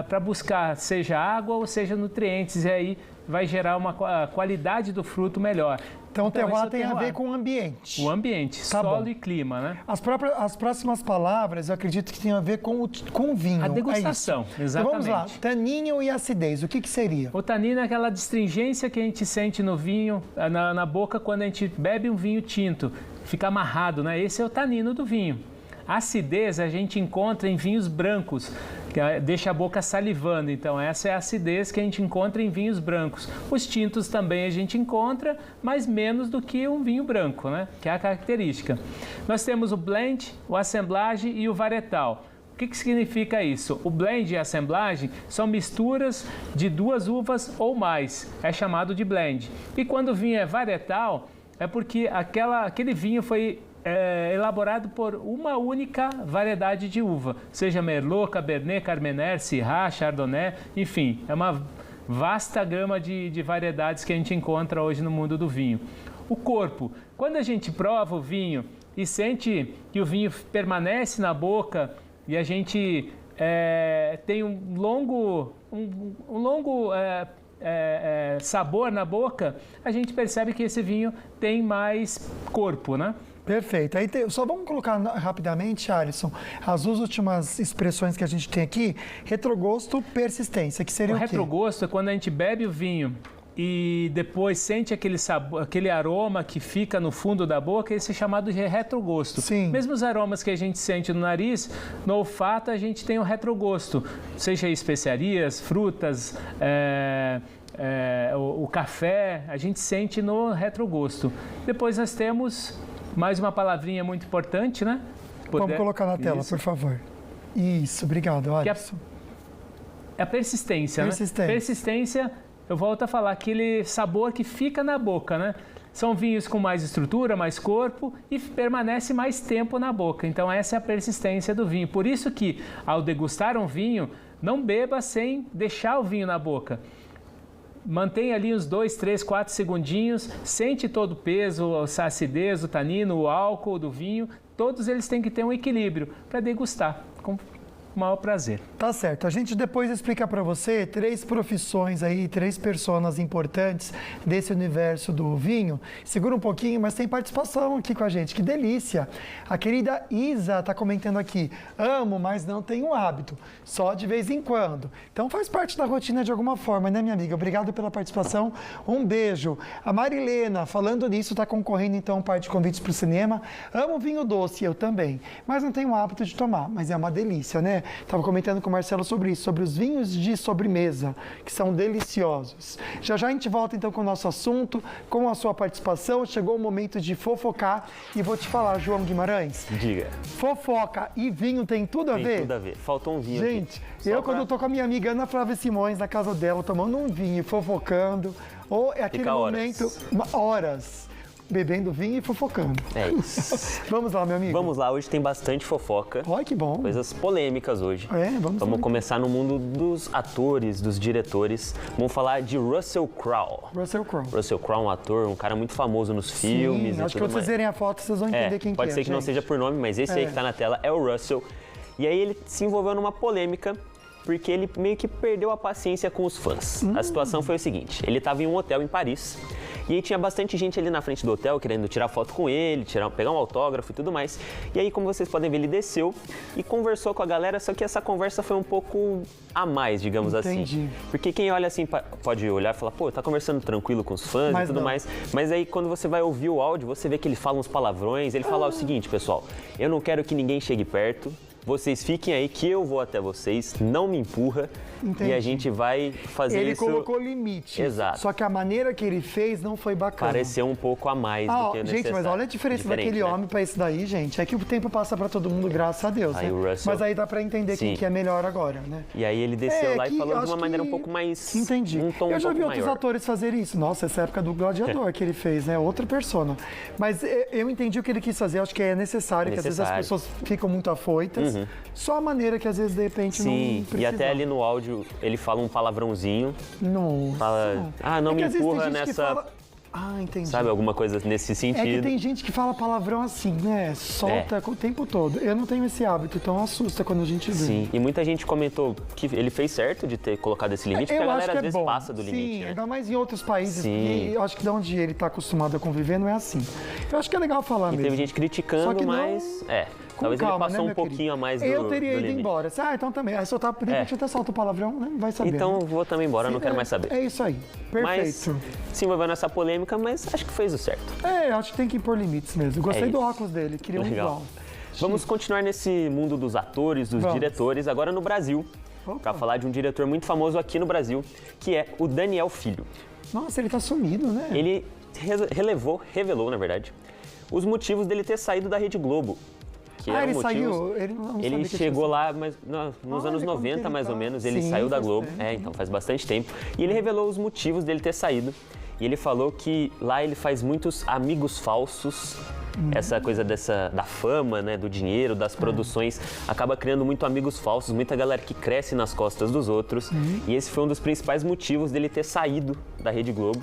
para buscar, seja água ou seja nutrientes, e aí vai gerar uma qualidade do fruto melhor. Então, o terroir tem a ver com o ambiente. O ambiente, solo e clima, né? As próximas palavras, eu acredito que tem a ver com o vinho. A degustação, exatamente. Então, vamos lá. Taninho e acidez, o que seria? O tanino é aquela astringência que a gente sente no vinho, na boca, quando a gente bebe um vinho tinto. Fica amarrado, né? Esse é o tanino do vinho. A acidez a gente encontra em vinhos brancos, que deixa a boca salivando. Então, essa é a acidez que a gente encontra em vinhos brancos. Os tintos também a gente encontra, mas menos do que um vinho branco, né? Que é a característica. Nós temos o blend, o assemblage e o varietal. O que significa isso? O blend e a assemblagem são misturas de 2 uvas ou mais. É chamado de blend. E quando o vinho é varietal, é porque aquele vinho foi elaborado por uma única variedade de uva, seja Merlot, Cabernet, Carmener, Syrah, Chardonnay, enfim, é uma vasta gama de variedades que a gente encontra hoje no mundo do vinho. O corpo, quando a gente prova o vinho e sente que o vinho permanece na boca e a gente tem um longo sabor na boca, a gente percebe que esse vinho tem mais corpo, né? Perfeito. Aí só vamos colocar rapidamente, Alisson, as 2 últimas expressões que a gente tem aqui, retrogosto, persistência, que seria o quê? O retrogosto é quando a gente bebe o vinho e depois sente aquele sabor, aquele aroma que fica no fundo da boca, esse é chamado de retrogosto. Sim. Mesmo os aromas que a gente sente no nariz, no olfato a gente tem o retrogosto, seja especiarias, frutas, o café, a gente sente no retrogosto. Depois nós temos mais uma palavrinha muito importante, né? Vamos colocar na tela, por favor. Isso, obrigado, Alisson. É a persistência, né? Persistência, eu volto a falar, aquele sabor que fica na boca, né? São vinhos com mais estrutura, mais corpo e permanece mais tempo na boca. Então essa é a persistência do vinho. Por isso que ao degustar um vinho, não beba sem deixar o vinho na boca. Mantenha ali uns 2, 3, 4 segundinhos, sente todo o peso, a acidez, o tanino, o álcool do vinho, todos eles têm que ter um equilíbrio para degustar. com o maior prazer. Tá certo. A gente depois explica para você 3 profissões aí, 3 personas importantes desse universo do vinho. Segura um pouquinho, mas tem participação aqui com a gente. Que delícia! A querida Isa tá comentando aqui. Amo, mas não tenho hábito. Só de vez em quando. Então faz parte da rotina de alguma forma, né, minha amiga? Obrigado pela participação. Um beijo. A Marilena, falando nisso, tá concorrendo então um par de convites para o cinema. Amo vinho doce, eu também. Mas não tenho o hábito de tomar. Mas é uma delícia, né? Tava comentando com o Marcelo sobre isso, sobre os vinhos de sobremesa, que são deliciosos. Já já a gente volta então com o nosso assunto, com a sua participação. Chegou o momento de fofocar e vou te falar, João Guimarães. Diga. Fofoca e vinho tem tudo a ver? Tem tudo a ver. Faltou um vinho Gente, aqui. Quando eu tô com a minha amiga Ana Flávia Simões na casa dela, tomando um vinho e fofocando, ou é aquele momento, horas, bebendo vinho e fofocando. É isso. Vamos lá, meu amigo. Vamos lá, hoje tem bastante fofoca. Olha que bom. Coisas polêmicas hoje. Vamos começar no mundo dos atores, dos diretores. Vamos falar de Russell Crowe. Russell Crowe, um ator, um cara muito famoso nos filmes. Acho que quando vocês verem a foto, vocês vão entender quem que é. Pode ser que não seja por nome, mas esse aí que tá na tela é o Russell. E aí ele se envolveu numa polêmica porque ele meio que perdeu a paciência com os fãs. A situação foi o seguinte, ele estava em um hotel em Paris, e aí tinha bastante gente ali na frente do hotel querendo tirar foto com ele, pegar um autógrafo e tudo mais. E aí, como vocês podem ver, ele desceu e conversou com a galera, só que essa conversa foi um pouco a mais, digamos assim. Porque quem olha assim pode olhar e falar, pô, tá conversando tranquilo com os fãs e tudo mais. Mas aí, quando você vai ouvir o áudio, você vê que ele fala uns palavrões, ele fala o seguinte, pessoal, eu não quero que ninguém chegue perto, vocês fiquem aí que eu vou até vocês, não me empurra. E a gente vai fazer isso... Ele colocou limite. Exato. Só que a maneira que ele fez não foi bacana. Pareceu um pouco a mais do que necessário. Gente, mas olha a diferença daquele homem pra esse daí, gente. É que o tempo passa pra todo mundo, graças a Deus, né? Mas aí dá pra entender quem que é melhor agora, né? E aí ele desceu lá e falou de uma maneira um pouco mais... Entendi. Um tom eu já vi maior. outros atores fazerem isso. Nossa, essa época do Gladiador que ele fez, né? Outra persona. Mas eu entendi o que ele quis fazer. Acho que é necessário, que às vezes as pessoas ficam muito afoitas. Só a maneira que às vezes, de repente, não precisa. E até ali no áudio ele fala um palavrãozinho. Nossa. Fala, não me empurra nessa... Entendi. Sabe, alguma coisa nesse sentido. É que tem gente que fala palavrão assim, né? Solta o tempo todo. Eu não tenho esse hábito, então assusta quando a gente vê. Sim, e muita gente comentou que ele fez certo de ter colocado esse limite, porque a galera às vezes passa do limite. Sim, ainda mais em outros países, porque eu acho que de onde ele está acostumado a conviver não é assim. Eu acho que é legal falar mesmo. E teve gente criticando, mas... Talvez ele passou um pouquinho a mais do limite. Eu teria ido embora. Então também. Aí se eu de repente até solta o palavrão, né? Vai saber. Então vou também embora, não quero mais saber. É isso aí. Perfeito. Mas se envolveu nessa polêmica, mas acho que fez o certo. Acho que tem que impor limites mesmo. Gostei do óculos dele, queria um igual. Vamos continuar nesse mundo dos atores, dos diretores, agora no Brasil. Para falar de um diretor muito famoso aqui no Brasil, que é o Daniel Filho. Nossa, ele tá sumido, né? Ele revelou, na verdade, os motivos dele ter saído da Rede Globo. Ele saiu? Ele chegou lá nos anos 90, mais ou menos, ele saiu da Globo, então faz bastante tempo. E ele revelou os motivos dele ter saído. E ele falou que lá ele faz muitos amigos falsos. Essa coisa da fama, né, do dinheiro, das produções, acaba criando muito amigos falsos, muita galera que cresce nas costas dos outros. E esse foi um dos principais motivos dele ter saído da Rede Globo.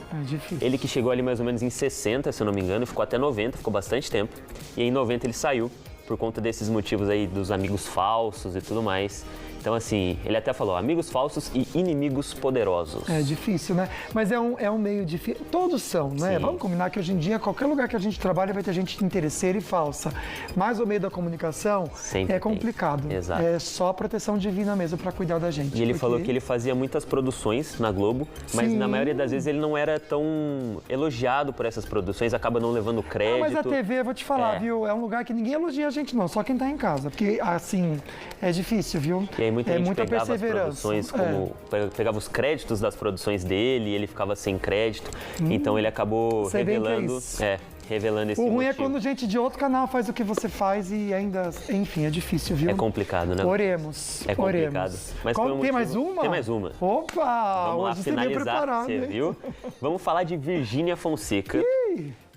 Ele que chegou ali mais ou menos em 60, se eu não me engano, ficou até 90, ficou bastante tempo. E em 90 ele saiu por conta desses motivos aí dos amigos falsos e tudo mais. Então, assim, ele até falou, amigos falsos e inimigos poderosos. É difícil, né? Mas é um meio difícil. Todos são, né? Sim. Vamos combinar que hoje em dia, qualquer lugar que a gente trabalha vai ter gente interesseira e falsa. Mas o meio da comunicação é complicado. Exato. É só proteção divina mesmo para cuidar da gente. E ele falou que ele fazia muitas produções na Globo, mas na maioria das vezes ele não era tão elogiado por essas produções, acaba não levando crédito. Mas a TV, vou te falar, viu? É um lugar que ninguém elogia a gente não, só quem tá em casa. Porque, assim, é difícil, viu? E aí muita gente pegava as produções, pegava os créditos das produções dele e ele ficava sem crédito. Então ele acabou revelando esse motivo. O ruim é quando gente de outro canal faz o que você faz e ainda, enfim, é difícil, viu? É complicado, né? Oremos. É complicado. Mas tem mais uma? Tem mais uma. Opa! Vamos lá hoje finalizar, você né? viu? Vamos falar de Virgínia Fonseca.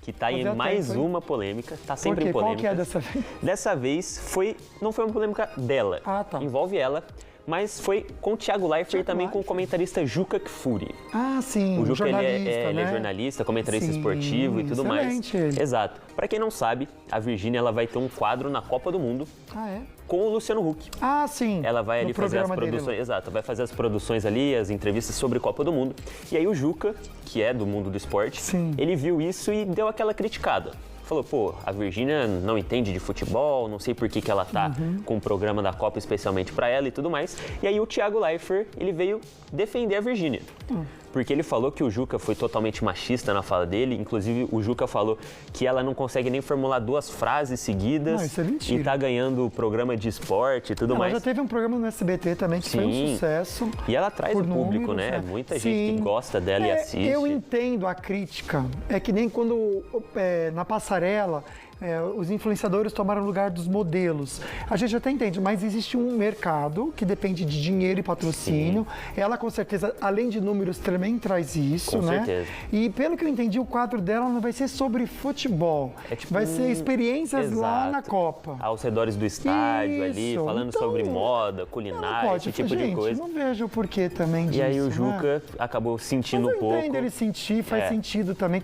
Que está em mais uma polêmica, está sempre em polêmica. Qual que é dessa vez? Dessa vez não foi uma polêmica dela, envolve ela, mas foi com o Thiago Leifert e também com o comentarista Juca Kfouri. Ah, sim, o Juca jornalista, ele é jornalista, comentarista esportivo e tudo mais. Ele. Exato. Para quem não sabe, a Virgínia ela vai ter um quadro na Copa do Mundo. Ah, é? Com o Luciano Huck. Ah, sim. Ela vai ali fazer as produções, exato, vai fazer as produções ali, as entrevistas sobre Copa do Mundo. E aí o Juca, que é do mundo do esporte, ele viu isso e deu aquela criticada. Falou, pô, a Virgínia não entende de futebol, não sei por que ela tá com o programa da Copa especialmente para ela e tudo mais. E aí o Thiago Leifert, ele veio defender a Virgínia. Porque ele falou que o Juca foi totalmente machista na fala dele. Inclusive, o Juca falou que ela não consegue nem formular 2 frases seguidas. Não, isso é mentira. E tá ganhando programa de esporte e tudo mais. Ela já teve um programa no SBT também que foi um sucesso. E ela traz o público, né? Muita gente que gosta dela e assiste. Eu entendo a crítica. É que nem quando na passarela os influenciadores tomaram o lugar dos modelos. A gente até entende, mas existe um mercado que depende de dinheiro e patrocínio. Ela, com certeza, além de números, também traz isso, com né? certeza. E pelo que eu entendi, o quadro dela não vai ser sobre futebol. Vai ser experiências lá na Copa. Aos redores do estádio ali, falando sobre moda, culinária, esse tipo de coisa. Não vejo o porquê também disso. E aí o Juca acabou sentindo um pouco. Eu entendo ele sentir, faz sentido também.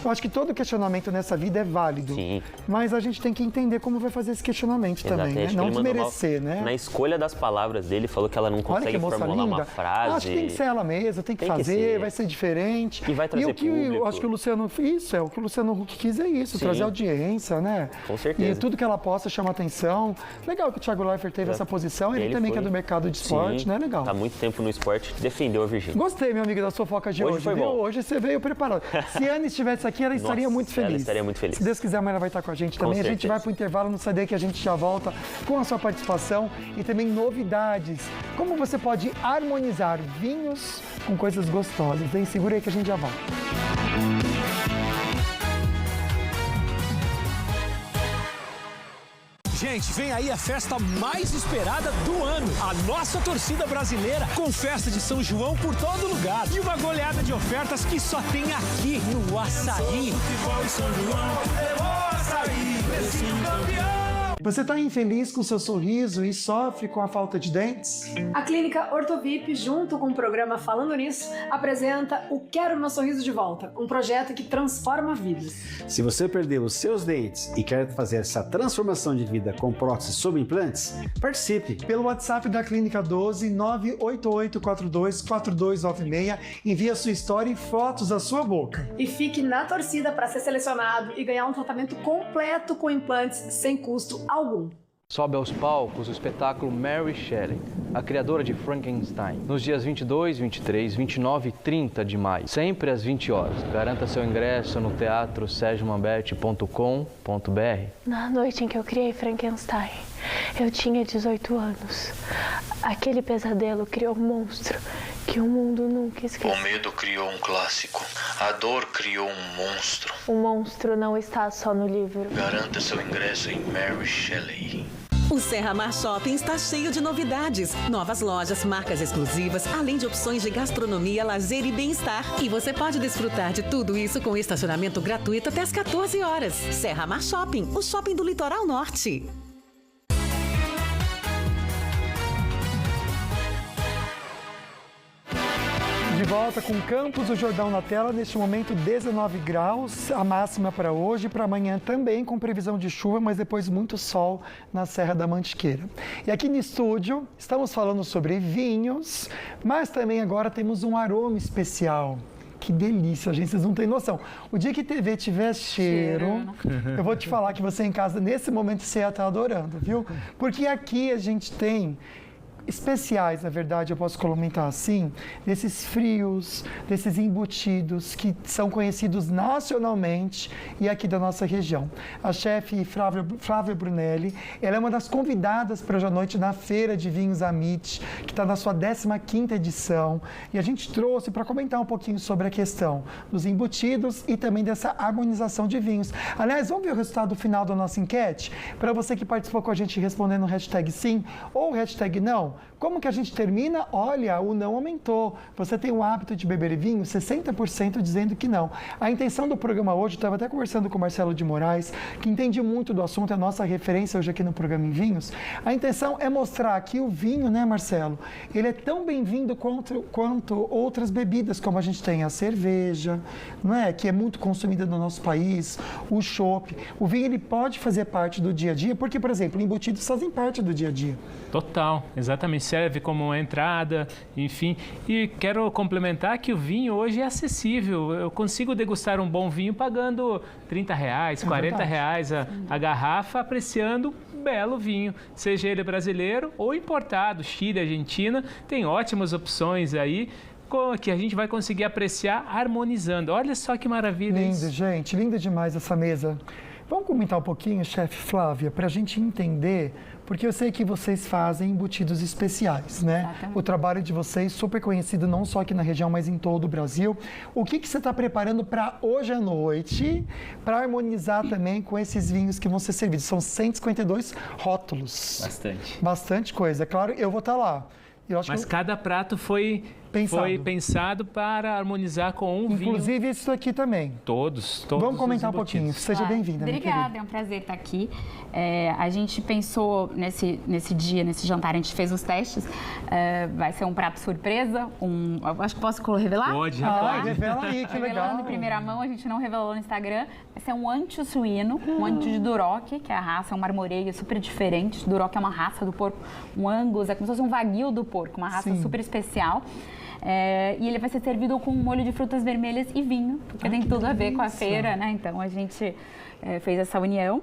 Eu acho que todo questionamento nessa vida é válido. Sim. Mas a gente tem que entender como vai fazer esse questionamento também, né? Não desmerecer, né? Na escolha das palavras dele, falou que ela não consegue formular uma frase. Acho que tem que ser ela mesma, tem que fazer, vai ser diferente. E vai trazer público. Eu acho que o Luciano, o que o Luciano Huck quis é isso, trazer audiência, né? Com certeza. E tudo que ela posta chama atenção. Legal que o Thiago Leifert teve essa posição, ele também que é do mercado de esporte, né? Legal. Tá muito tempo no esporte, defendeu a Virgínia. Gostei, meu amigo, da sua foca de hoje. Foi bom. Hoje você veio preparado. Se a Ana estivesse aqui, ela estaria muito feliz. Ela estaria muito feliz. Se Deus quiser, amanhã ela vai estar com a gente também. A gente vai para o intervalo no CD que a gente já volta com a sua participação e também novidades. Como você pode harmonizar vinhos com coisas gostosas, hein? Segura aí que a gente já volta. Gente, vem aí a festa mais esperada do ano. A nossa torcida brasileira com festa de São João por todo lugar. E uma goleada de ofertas que só tem aqui no Açaí. Você está infeliz com seu sorriso e sofre com a falta de dentes? A Clínica Ortovip, junto com o programa Falando Nisso, apresenta o Quero Meu Sorriso de Volta, um projeto que transforma vidas. Se você perdeu os seus dentes e quer fazer essa transformação de vida com próteses sob implantes, participe. Pelo WhatsApp da Clínica 12 988424296, envie a sua história e fotos da sua boca. E fique na torcida para ser selecionado e ganhar um tratamento completo com implantes sem custo algum. Sobe aos palcos o espetáculo Mary Shelley, a criadora de Frankenstein, nos dias 22, 23, 29 e 30 de maio, sempre às 20 horas. Garanta seu ingresso no teatro-sergiomambete.com.br. Na noite em que eu criei Frankenstein, eu tinha 18 anos. Aquele pesadelo criou um monstro que o mundo nunca esqueceu. O medo criou um clássico. A dor criou um monstro. O monstro não está só no livro. Garanta seu ingresso em Mary Shelley. O Serra Mar Shopping está cheio de novidades. Novas lojas, marcas exclusivas, além de opções de gastronomia, lazer e bem-estar. E você pode desfrutar de tudo isso com estacionamento gratuito até às 14 horas. Serra Mar Shopping, o shopping do Litoral Norte. De volta com Campos do Jordão na tela, neste momento 19 graus, a máxima para hoje e para amanhã também com previsão de chuva, mas depois muito sol na Serra da Mantiqueira. E aqui no estúdio estamos falando sobre vinhos, mas também agora temos um aroma especial. Que delícia, gente, vocês não têm noção. O dia que TV tiver cheiro, eu vou te falar que você em casa, nesse momento, você ia estar adorando, viu? Porque aqui a gente tem especiais, na verdade, eu posso comentar assim, desses frios, desses embutidos que são conhecidos nacionalmente e aqui da nossa região. A chefe Flávia Brunelli, ela é uma das convidadas para hoje à noite na Feira de Vinhos Amit, que está na sua 15ª edição, e a gente trouxe para comentar um pouquinho sobre a questão dos embutidos e também dessa harmonização de vinhos. Aliás, vamos ver o resultado final da nossa enquete? Para você que participou com a gente respondendo o hashtag sim ou o hashtag não, Como que a gente termina? Olha, o não aumentou. Você tem o hábito de beber vinho? 60% dizendo que não. A intenção do programa hoje, eu estava até conversando com o Marcelo de Moraes, que entende muito do assunto, é a nossa referência hoje aqui no programa Em Vinhos. A intenção é mostrar que o vinho, né, Marcelo, ele é tão bem-vindo quanto outras bebidas, como a gente tem a cerveja, não é? Que é muito consumida no nosso país, o chopp. O vinho, ele pode fazer parte do dia a dia, porque, por exemplo, embutidos fazem parte do dia a dia. Total, exatamente. Serve como entrada, enfim. E quero complementar que o vinho hoje é acessível. Eu consigo degustar um bom vinho pagando R$30, R$40 a garrafa, apreciando um belo vinho, seja ele brasileiro ou importado, Chile, Argentina. Tem ótimas opções aí que a gente vai conseguir apreciar harmonizando. Olha só que maravilha isso. Lindo, gente. Linda demais essa mesa. Vamos comentar um pouquinho, chefe Flávia, para a gente entender, porque eu sei que vocês fazem embutidos especiais, né? Exatamente. O trabalho de vocês super conhecido não só aqui na região, mas em todo o Brasil. O que você está preparando para hoje à noite, para harmonizar também com esses vinhos que vão ser servidos? São 152 rótulos. Bastante. Bastante coisa. É claro, eu vou estar lá. Mas cada prato foi pensado para harmonizar com um vinho. Inclusive isso aqui também. Todos. Vamos comentar um pouquinho. Seja bem-vinda. Obrigada, é um prazer estar aqui. A gente pensou nesse jantar, a gente fez os testes. Vai ser um prato surpresa. Eu acho que posso revelar? Pode, revela aí, que legal. Revelando em primeira mão, a gente não revelou no Instagram. Vai ser um ancho suíno, um ancho de Duroc, que é a raça, é um marmoreio super diferente. Duroc é uma raça do porco, um Angus, é como se fosse um Wagyu do porco, uma raça super especial. E ele vai ser servido com molho de frutas vermelhas e vinho, porque tem tudo a ver com a feira, né? Então a gente fez essa união.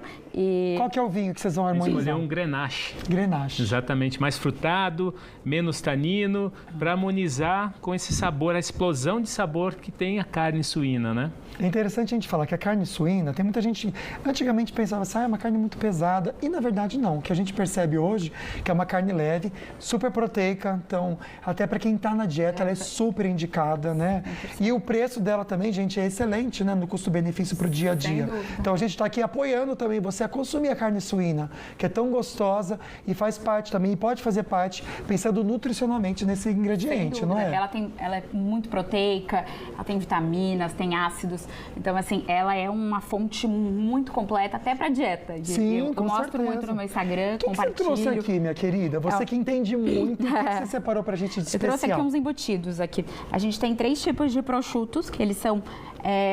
Qual que é o vinho que vocês vão harmonizar? Escolher um Grenache. Grenache. Exatamente, mais frutado, menos tanino, para harmonizar com esse sabor, a explosão de sabor que tem a carne suína, né? É interessante a gente falar que a carne suína, tem muita gente, antigamente pensava assim, é uma carne muito pesada, e na verdade não. O que a gente percebe hoje, que é uma carne leve, super proteica, então até para quem está na dieta, ela é super indicada, né? E o preço dela também, gente, é excelente, né? No custo-benefício para o dia a dia. Então a gente está aqui apoiando também você a consumir a carne suína, que é tão gostosa e faz parte também, e pode fazer parte, pensando nutricionalmente nesse ingrediente, não é? Ela é muito proteica, ela tem vitaminas, tem ácidos. Então, assim, ela é uma fonte muito completa, até para dieta. Sim, eu mostro muito no meu Instagram, compartilho. O que você trouxe aqui, minha querida? Você que entende muito, o que você separou para a gente de especial? Eu trouxe aqui uns embutidos aqui. A gente tem 3 tipos de prosciutos, que eles são...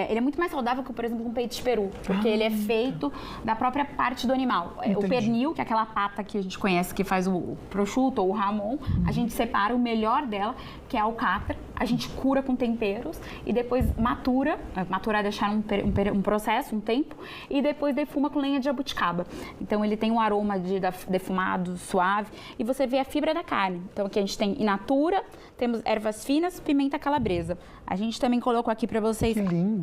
ele é muito mais saudável que, por exemplo, um peito de peru, porque ele é feito da própria parte do animal. O pernil, que é aquela pata que a gente conhece, que faz o prosciutto ou o ramon, a gente separa o melhor dela, que é a alcatra, a gente cura com temperos e depois matura é deixar um processo, um tempo, e depois defuma com lenha de jabuticaba. Então ele tem um aroma defumado, suave, e você vê a fibra da carne. Então aqui a gente tem in natura, temos ervas finas, pimenta calabresa. A gente também colocou aqui para vocês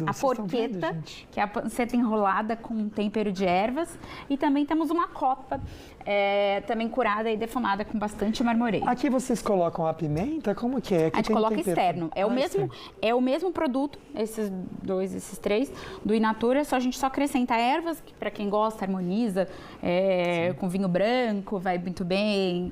a porqueta, que é a panceta enrolada com tempero de ervas, e também temos uma copa também curada e defumada com bastante marmoreio. Aqui vocês colocam a pimenta? Como que é? A gente coloca externo. É o mesmo produto, esses 3, do in natura, a gente só acrescenta ervas, que para quem gosta, harmoniza, com vinho branco, vai muito bem.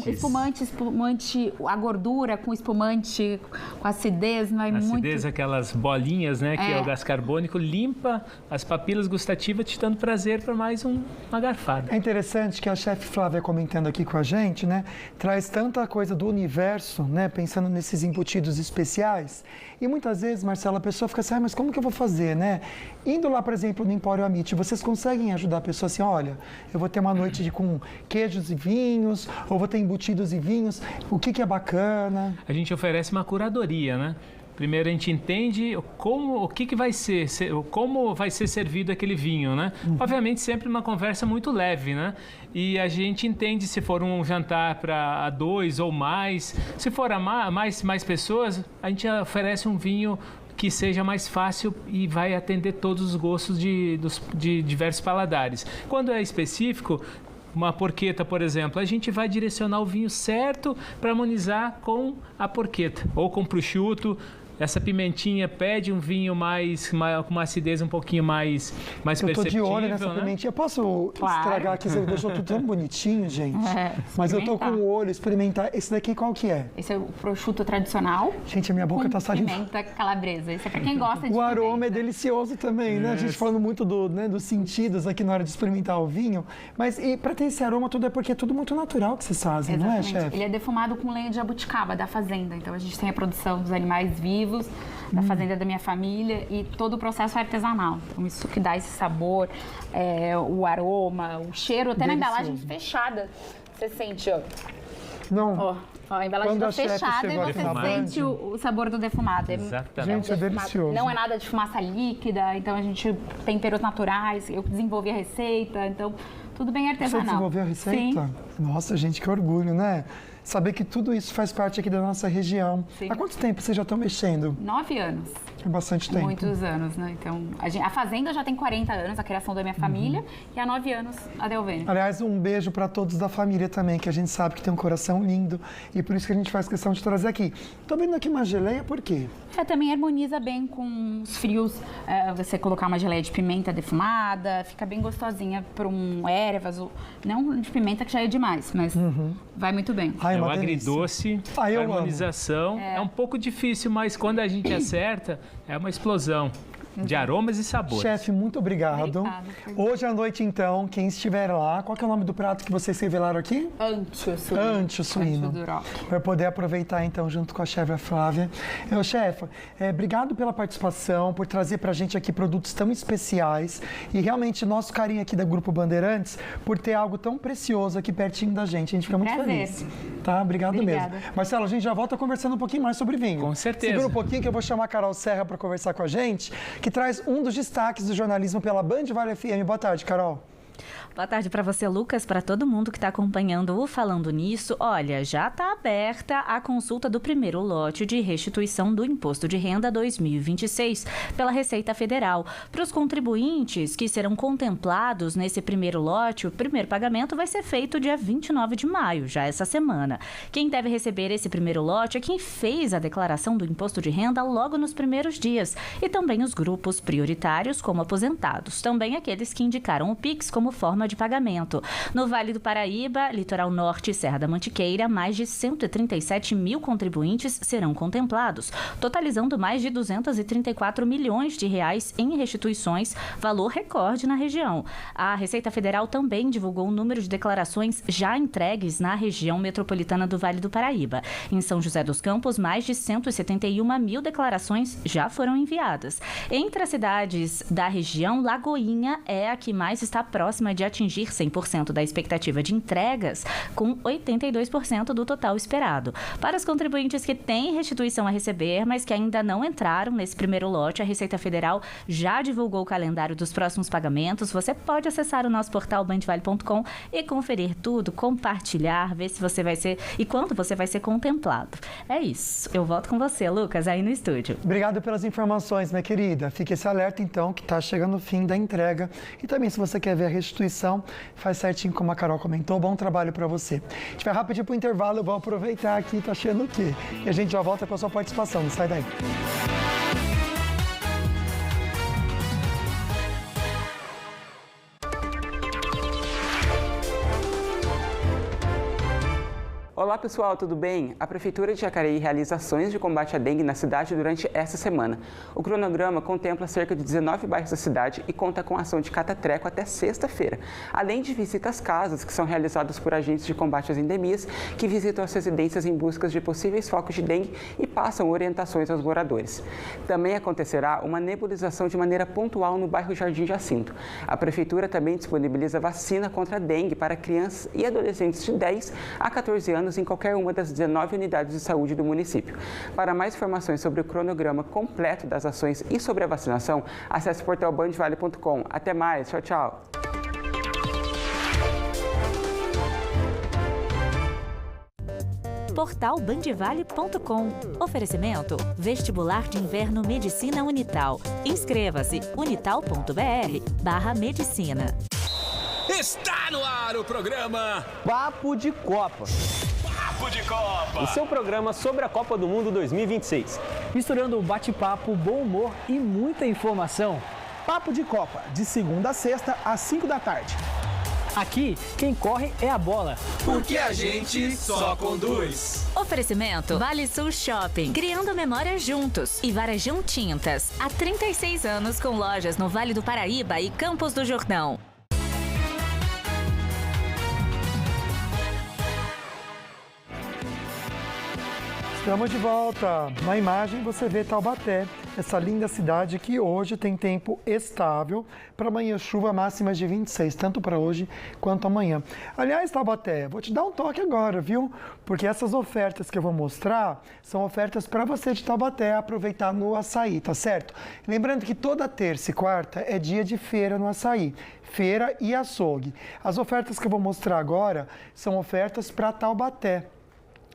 Espumante, a gordura com espumante, com acidez, não é muito... Acidez, aquelas bolinhas, né, que é o gás carbônico, limpa as papilas gustativas, te dando prazer para mais uma garfada. É interessante que a chefe Flávia comentando aqui com a gente, né, traz tanta coisa do universo, né, pensando nesses embutidos especiais, e muitas vezes, Marcela, a pessoa fica assim, mas como que eu vou fazer, né? Indo lá, por exemplo, no Empório Amit, vocês conseguem ajudar a pessoa assim, olha, eu vou ter uma noite com queijos e vinhos, ou vou ter embutidos e vinhos, o que é bacana? A gente oferece uma curadoria, né? Primeiro a gente entende como vai ser servido aquele vinho, né? Obviamente sempre uma conversa muito leve, né? E a gente entende se for um jantar para 2 ou mais, se for a mais pessoas, a gente oferece um vinho que seja mais fácil e vai atender todos os gostos de diversos paladares. Quando é específico, uma porqueta, por exemplo, a gente vai direcionar o vinho certo para harmonizar com a porqueta, ou com prosciutto. essa pimentinha pede um vinho com uma acidez um pouquinho mais perceptível. Eu tô de olho nessa pimentinha. Posso estragar aqui? Você deixou tudo tão bonitinho, gente. Mas eu tô com o olho, experimentar. Esse daqui qual que é? Esse é o prosciutto tradicional. Gente, a minha boca tá salindo. Pimenta calabresa. Esse é pra quem gosta de O aroma é delicioso também, né? A gente falando muito dos sentidos aqui na hora de experimentar o vinho. Mas e pra ter esse aroma tudo é porque é tudo muito natural que vocês fazem, Exatamente. Não é, chefe? Ele é defumado com lenha de jabuticaba da fazenda. Então a gente tem a produção dos animais vivos da fazenda da minha família e todo o processo é artesanal. Então isso que dá esse sabor, o aroma, o cheiro, até Delicioso. na embalagem fechada. Você sente, ó. Não. Ó, a embalagem Quando está fechada e você defumado. sente o sabor do defumado. Exatamente. Gente, é delicioso. Não é nada de fumaça líquida, então a gente temperos naturais, eu desenvolvi a receita, então tudo bem artesanal. Você desenvolveu a receita? Sim. Nossa, gente, que orgulho, né? Saber que tudo isso faz parte aqui da nossa região. Sim. Há quanto tempo vocês já estão mexendo? 9 anos. É bastante tempo. Muitos anos, né? Então, a fazenda já tem 40 anos, a criação da minha família, e há 9 anos a Delvene. Aliás, um beijo para todos da família também, que a gente sabe que tem um coração lindo e por isso que a gente faz questão de trazer aqui. Tô vendo aqui uma geleia, por quê? Também harmoniza bem com os frios, você colocar uma geleia de pimenta defumada, fica bem gostosinha para um ervas, não de pimenta que já é demais, mas vai muito bem. O agridoce, a harmonização é um pouco difícil, mas quando a gente acerta, é uma explosão de aromas e sabores. Chefe, muito obrigado. Hoje à noite, então, quem estiver lá, qual que é o nome do prato que vocês revelaram aqui? Ancho suíno. Ancho suíno. Para poder aproveitar, então, junto com a chefe Flávia. Chefe, obrigado pela participação, por trazer para a gente aqui produtos tão especiais e realmente nosso carinho aqui da Grupo Bandeirantes por ter algo tão precioso aqui pertinho da gente. A gente fica muito feliz. Tá? Obrigado mesmo. Marcelo, a gente já volta conversando um pouquinho mais sobre vinho. Com certeza. Segura um pouquinho que eu vou chamar a Carol Serra para conversar com a gente, que traz um dos destaques do jornalismo pela Band Vale FM. Boa tarde, Carol. Boa tarde para você, Lucas, para todo mundo que está acompanhando o Falando Nisso. Olha, já está aberta a consulta do primeiro lote de restituição do Imposto de Renda 2026 pela Receita Federal. Para os contribuintes que serão contemplados nesse primeiro lote, o primeiro pagamento vai ser feito dia 29 de maio, já essa semana. Quem deve receber esse primeiro lote é quem fez a declaração do Imposto de Renda logo nos primeiros dias e também os grupos prioritários, como aposentados. Também aqueles que indicaram o Pix como forma de pagamento. No Vale do Paraíba, Litoral Norte e Serra da Mantiqueira, mais de 137 mil contribuintes serão contemplados, totalizando mais de 234 milhões de reais em restituições, valor recorde na região. A Receita Federal também divulgou o número de declarações já entregues na região metropolitana do Vale do Paraíba. Em São José dos Campos, mais de 171 mil declarações já foram enviadas. Entre as cidades da região, Lagoinha é a que mais está próxima de atingir 100% da expectativa de entregas, com 82% do total esperado. Para os contribuintes que têm restituição a receber, mas que ainda não entraram nesse primeiro lote, a Receita Federal já divulgou o calendário dos próximos pagamentos. Você pode acessar o nosso portal bandvale.com e conferir tudo, compartilhar, ver se você vai ser e quando você vai ser contemplado. É isso. Eu volto com você, Lucas, aí no estúdio. Obrigado pelas informações, minha querida. Fique esse alerta, então, que está chegando o fim da entrega. E também, se você quer ver a restituição, faz certinho como a Carol comentou. Bom trabalho para você. A gente vai rapidinho pro intervalo, eu vou aproveitar aqui, tá achando o quê? E a gente já volta com a sua participação, não sai daí. Olá pessoal, tudo bem? A Prefeitura de Jacareí realiza ações de combate à dengue na cidade durante essa semana. O cronograma contempla cerca de 19 bairros da cidade e conta com ação de cata-treco até sexta-feira, além de visitas às casas que são realizadas por agentes de combate às endemias que visitam as residências em busca de possíveis focos de dengue e passam orientações aos moradores. Também acontecerá uma nebulização de maneira pontual no bairro Jardim Jacinto. A Prefeitura também disponibiliza vacina contra a dengue para crianças e adolescentes de 10 a 14 anos em qualquer uma das 19 unidades de saúde do município. Para mais informações sobre o cronograma completo das ações e sobre a vacinação, acesse portalbandvale.com. Até mais, tchau, tchau! Portal bandvale.com. Oferecimento: Vestibular de Inverno Medicina Unital. Inscreva-se unital.br/medicina. Está no ar o programa Papo de Copa. Papo de Copa. O seu programa sobre a Copa do Mundo 2026. Misturando bate-papo, bom humor e muita informação. Papo de Copa, de segunda a sexta, às 5 da tarde. Aqui, quem corre é a bola. Porque a gente só conduz. Oferecimento Vale Sul Shopping, criando memórias juntos. E Varejão Tintas, há 36 anos com lojas no Vale do Paraíba e Campos do Jordão. Estamos de volta. Na imagem você vê Taubaté, essa linda cidade que hoje tem tempo estável. Para amanhã chuva máxima de 26, tanto para hoje quanto amanhã. Aliás, Taubaté, vou te dar um toque agora, viu? Porque essas ofertas que eu vou mostrar são ofertas para você de Taubaté aproveitar no açaí, tá certo? Lembrando que toda terça e quarta é dia de feira no açaí. Feira e açougue. As ofertas que eu vou mostrar agora são ofertas para Taubaté.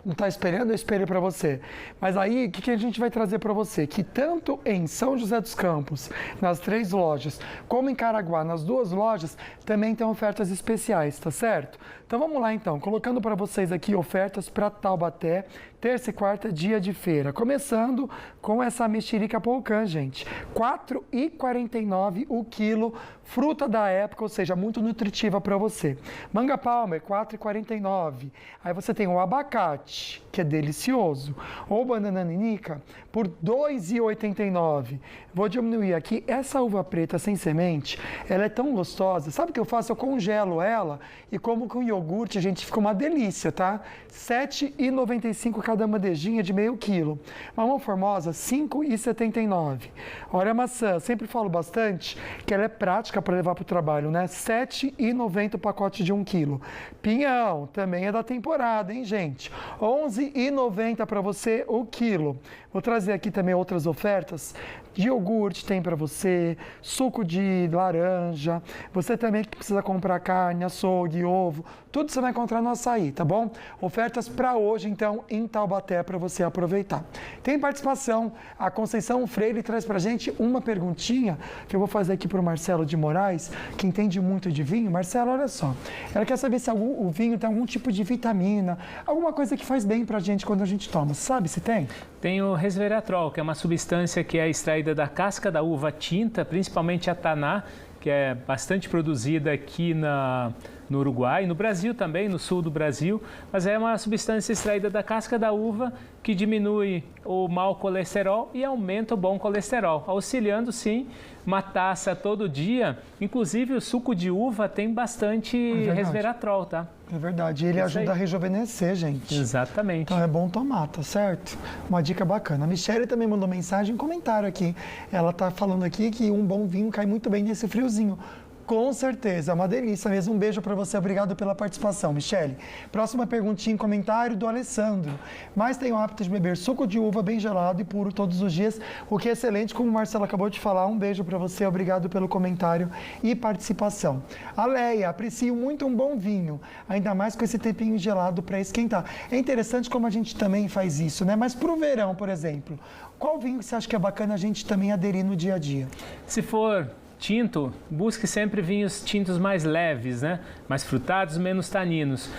Não está esperando? Eu espelho para você. Mas aí, o que a gente vai trazer para você? Que tanto em São José dos Campos, nas 3 lojas, como em Caraguá, nas 2 lojas, também tem ofertas especiais, tá certo? Então vamos lá então, colocando para vocês aqui ofertas para Taubaté, terça e quarta, dia de feira. Começando com essa mexerica polcã, gente. R$ 4,49 o quilo, fruta da época, ou seja, muito nutritiva para você. Manga Palmer, R$ 4,49. Aí você tem o abacate, que é delicioso, ou banana nanica, por R$ 2,89. Vou diminuir aqui. Essa uva preta sem semente, ela é tão gostosa. Sabe o que eu faço? Eu congelo ela e como com iogurte, gente, fica uma delícia, tá? R$ 7,95 cada bandejinha de meio quilo. Mamão Formosa, R$ 5,79. Olha a maçã, sempre falo bastante que ela é prática para levar para o trabalho, né? R$ 7,90 o pacote de 1 quilo. Pinhão, também é da temporada, hein, gente? R$ 11,90 para você o quilo. Vou trazer aqui também outras ofertas. De iogurte tem para você, suco de laranja. Você também que precisa comprar carne, açougue, ovo, tudo você vai encontrar no açaí, tá bom? Ofertas para hoje, então, em Taubaté, para você aproveitar. Tem participação. A Conceição Freire traz para gente uma perguntinha que eu vou fazer aqui para o Marcelo de Moraes, que entende muito de vinho. Marcelo, olha só. Ela quer saber se o vinho tem algum tipo de vitamina, alguma coisa que faz bem para a gente quando a gente toma. Sabe se tem? Tem o resveratrol, que é uma substância que é extraída da casca da uva tinta, principalmente a taná, que é bastante produzida aqui no Uruguai, no Brasil também, no sul do Brasil, mas é uma substância extraída da casca da uva que diminui o mau colesterol e aumenta o bom colesterol, auxiliando sim uma taça todo dia. Inclusive o suco de uva tem bastante resveratrol, tá? É verdade, ele ajuda a rejuvenescer, gente. Exatamente. Então é bom tomar, tá certo? Uma dica bacana. A Michelle também mandou mensagem, comentário aqui. Ela tá falando aqui que um bom vinho cai muito bem nesse friozinho. Com certeza, é uma delícia mesmo. Um beijo para você, obrigado pela participação, Michele. Próxima perguntinha em comentário do Alessandro. Mas tem o hábito de beber suco de uva bem gelado e puro todos os dias, o que é excelente, como o Marcelo acabou de falar. Um beijo para você, obrigado pelo comentário e participação. A Leia, aprecio muito um bom vinho, ainda mais com esse tempinho gelado para esquentar. É interessante como a gente também faz isso, né? Mas para o verão, por exemplo, qual vinho você acha que é bacana a gente também aderir no dia a dia? Se for tinto, busque sempre vinhos tintos mais leves, né? Mais frutados, menos taninos.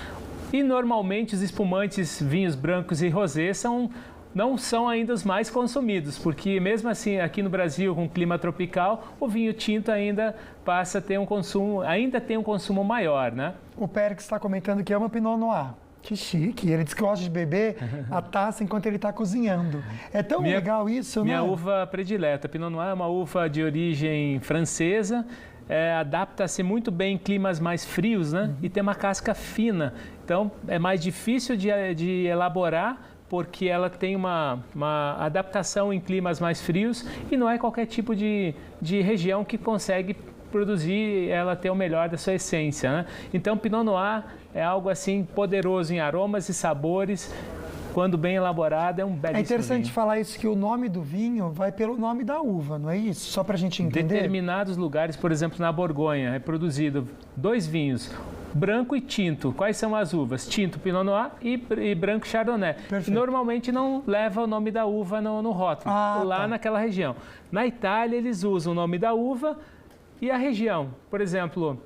E normalmente os espumantes, vinhos brancos e rosés não são ainda os mais consumidos, porque mesmo assim aqui no Brasil, com clima tropical, o vinho tinto ainda passa a ter ainda tem um consumo maior, né? O Pérez está comentando que ama Pinot Noir. Que chique, ele diz que gosta de beber a taça enquanto ele está cozinhando. É tão legal isso, né? Minha uva predileta, Pinot Noir é uma uva de origem francesa, adapta-se muito bem em climas mais frios, né? E tem uma casca fina, então é mais difícil de elaborar, porque ela tem uma adaptação em climas mais frios e não é qualquer tipo de região que consegue produzir ela ter o melhor da sua essência, né? Então, Pinot Noir é algo assim poderoso em aromas e sabores. Quando bem elaborado, é um belíssimo vinho. É interessante falar isso, que o nome do vinho vai pelo nome da uva, não é isso? Só para a gente entender. Em determinados lugares, por exemplo, na Borgonha, é produzido 2 vinhos, branco e tinto. Quais são as uvas? Tinto, Pinot Noir e branco Chardonnay. Perfeito. Normalmente não leva o nome da uva no rótulo, lá naquela região. Na Itália, eles usam o nome da uva e a região. Por exemplo,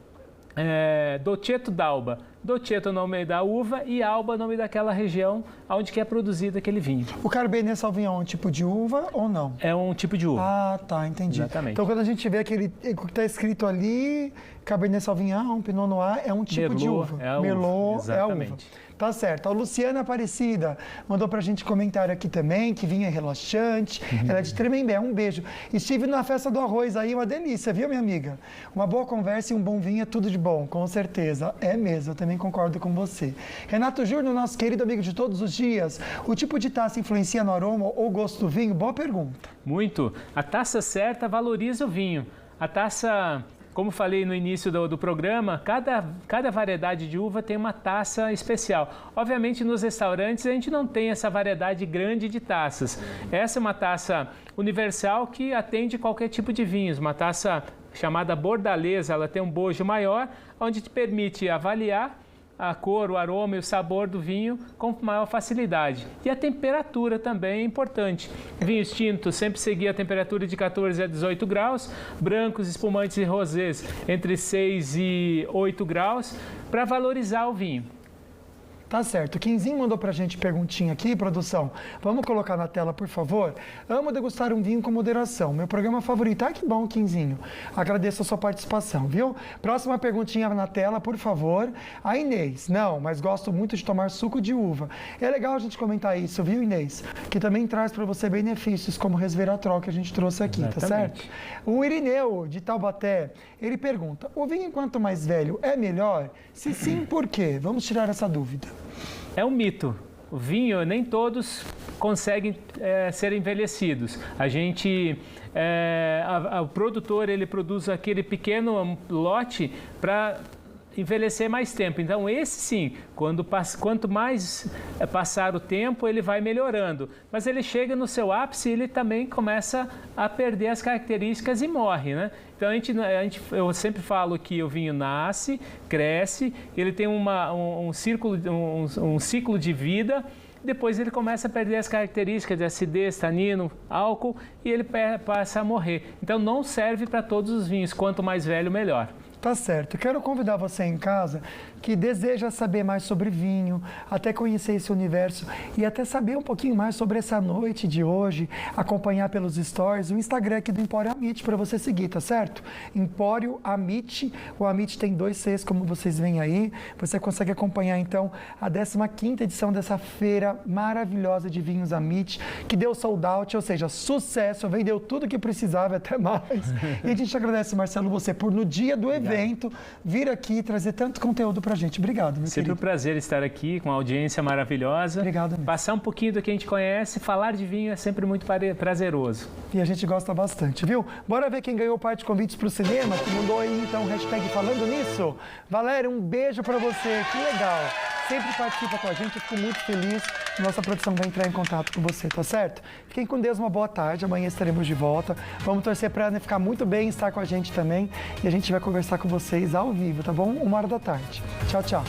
Dolcetto d'Alba Dolcetto é o nome da uva e Alba é o nome daquela região onde que é produzido aquele vinho. O Cabernet Sauvignon é um tipo de uva ou não? É um tipo de uva. Ah, tá, entendi. Exatamente. Então, quando a gente vê aquele que está escrito ali, Cabernet Sauvignon, Pinot Noir, é um tipo de uva. Merlot é a uva. Tá certo. A Luciana Aparecida mandou pra gente comentário aqui também, que vinho é relaxante. Ela é de Tremembé, um beijo. Estive na festa do arroz aí, uma delícia, viu, minha amiga? Uma boa conversa e um bom vinho é tudo de bom, com certeza. É mesmo, eu também concordo com você. Renato Júnior, nosso querido amigo de todos os dias, o tipo de taça influencia no aroma ou gosto do vinho? Boa pergunta. Muito. A taça certa valoriza o vinho. A taça... Como falei no início do programa, cada variedade de uva tem uma taça especial. Obviamente, nos restaurantes, a gente não tem essa variedade grande de taças. Essa é uma taça universal que atende qualquer tipo de vinhos. Uma taça chamada bordaleza, ela tem um bojo maior, onde te permite avaliar a cor, o aroma e o sabor do vinho com maior facilidade. E a temperatura também é importante. Vinhos tintos sempre seguia a temperatura de 14 a 18 graus, brancos, espumantes e rosés entre 6 e 8 graus, para valorizar o vinho. Tá certo. O Quinzinho mandou pra gente perguntinha aqui, produção. Vamos colocar na tela, por favor. Amo degustar um vinho com moderação. Meu programa favorito. Ah, que bom, Quinzinho. Agradeço a sua participação, viu? Próxima perguntinha na tela, por favor. A Inês. Não, mas gosto muito de tomar suco de uva. É legal a gente comentar isso, viu, Inês? Que também traz para você benefícios, como o resveratrol que a gente trouxe aqui, tá certo? O Irineu, de Taubaté, ele pergunta, o vinho enquanto mais velho é melhor? Se sim, por quê? Vamos tirar essa dúvida. É um mito. O vinho, nem todos conseguem ser envelhecidos. O produtor, ele produz aquele pequeno lote para envelhecer mais tempo. Então, esse sim, quanto mais passar o tempo, ele vai melhorando. Mas ele chega no seu ápice e ele também começa a perder as características e morre, né? Então, eu sempre falo que o vinho nasce, cresce, ele tem um ciclo de vida, depois ele começa a perder as características de acidez, tanino, álcool, e ele passa a morrer. Então, não serve para todos os vinhos, quanto mais velho, melhor. Tá certo. Quero convidar você em casa que deseja saber mais sobre vinho, até conhecer esse universo e até saber um pouquinho mais sobre essa noite de hoje, acompanhar pelos stories o Instagram aqui do Empório Amit para você seguir, tá certo? Empório Amit, o Amit tem 2 Cs, como vocês veem aí. Você consegue acompanhar então a 15ª edição dessa feira maravilhosa de vinhos Amit, que deu sold out, ou seja, sucesso, vendeu tudo que precisava, até mais. E a gente agradece, Marcelo, você por no dia do evento vir aqui e trazer tanto conteúdo pra gente. Obrigado, meu Sempre querido. um prazer estar aqui com uma audiência maravilhosa. Obrigado. Passar um pouquinho do que a gente conhece, falar de vinho é sempre muito prazeroso. E a gente gosta bastante, viu? Bora ver quem ganhou parte de convites pro cinema, que mandou aí então o hashtag falando nisso. Valéria, um beijo pra você, que legal. Sempre participa com a gente, eu fico muito feliz. Nossa produção vai entrar em contato com você, tá certo? Fiquem com Deus, uma boa tarde, amanhã estaremos de volta. Vamos torcer pra Ana ficar muito bem, estar com a gente também. E a gente vai conversar com vocês ao vivo, tá bom? 1h da tarde. Tchau, tchau.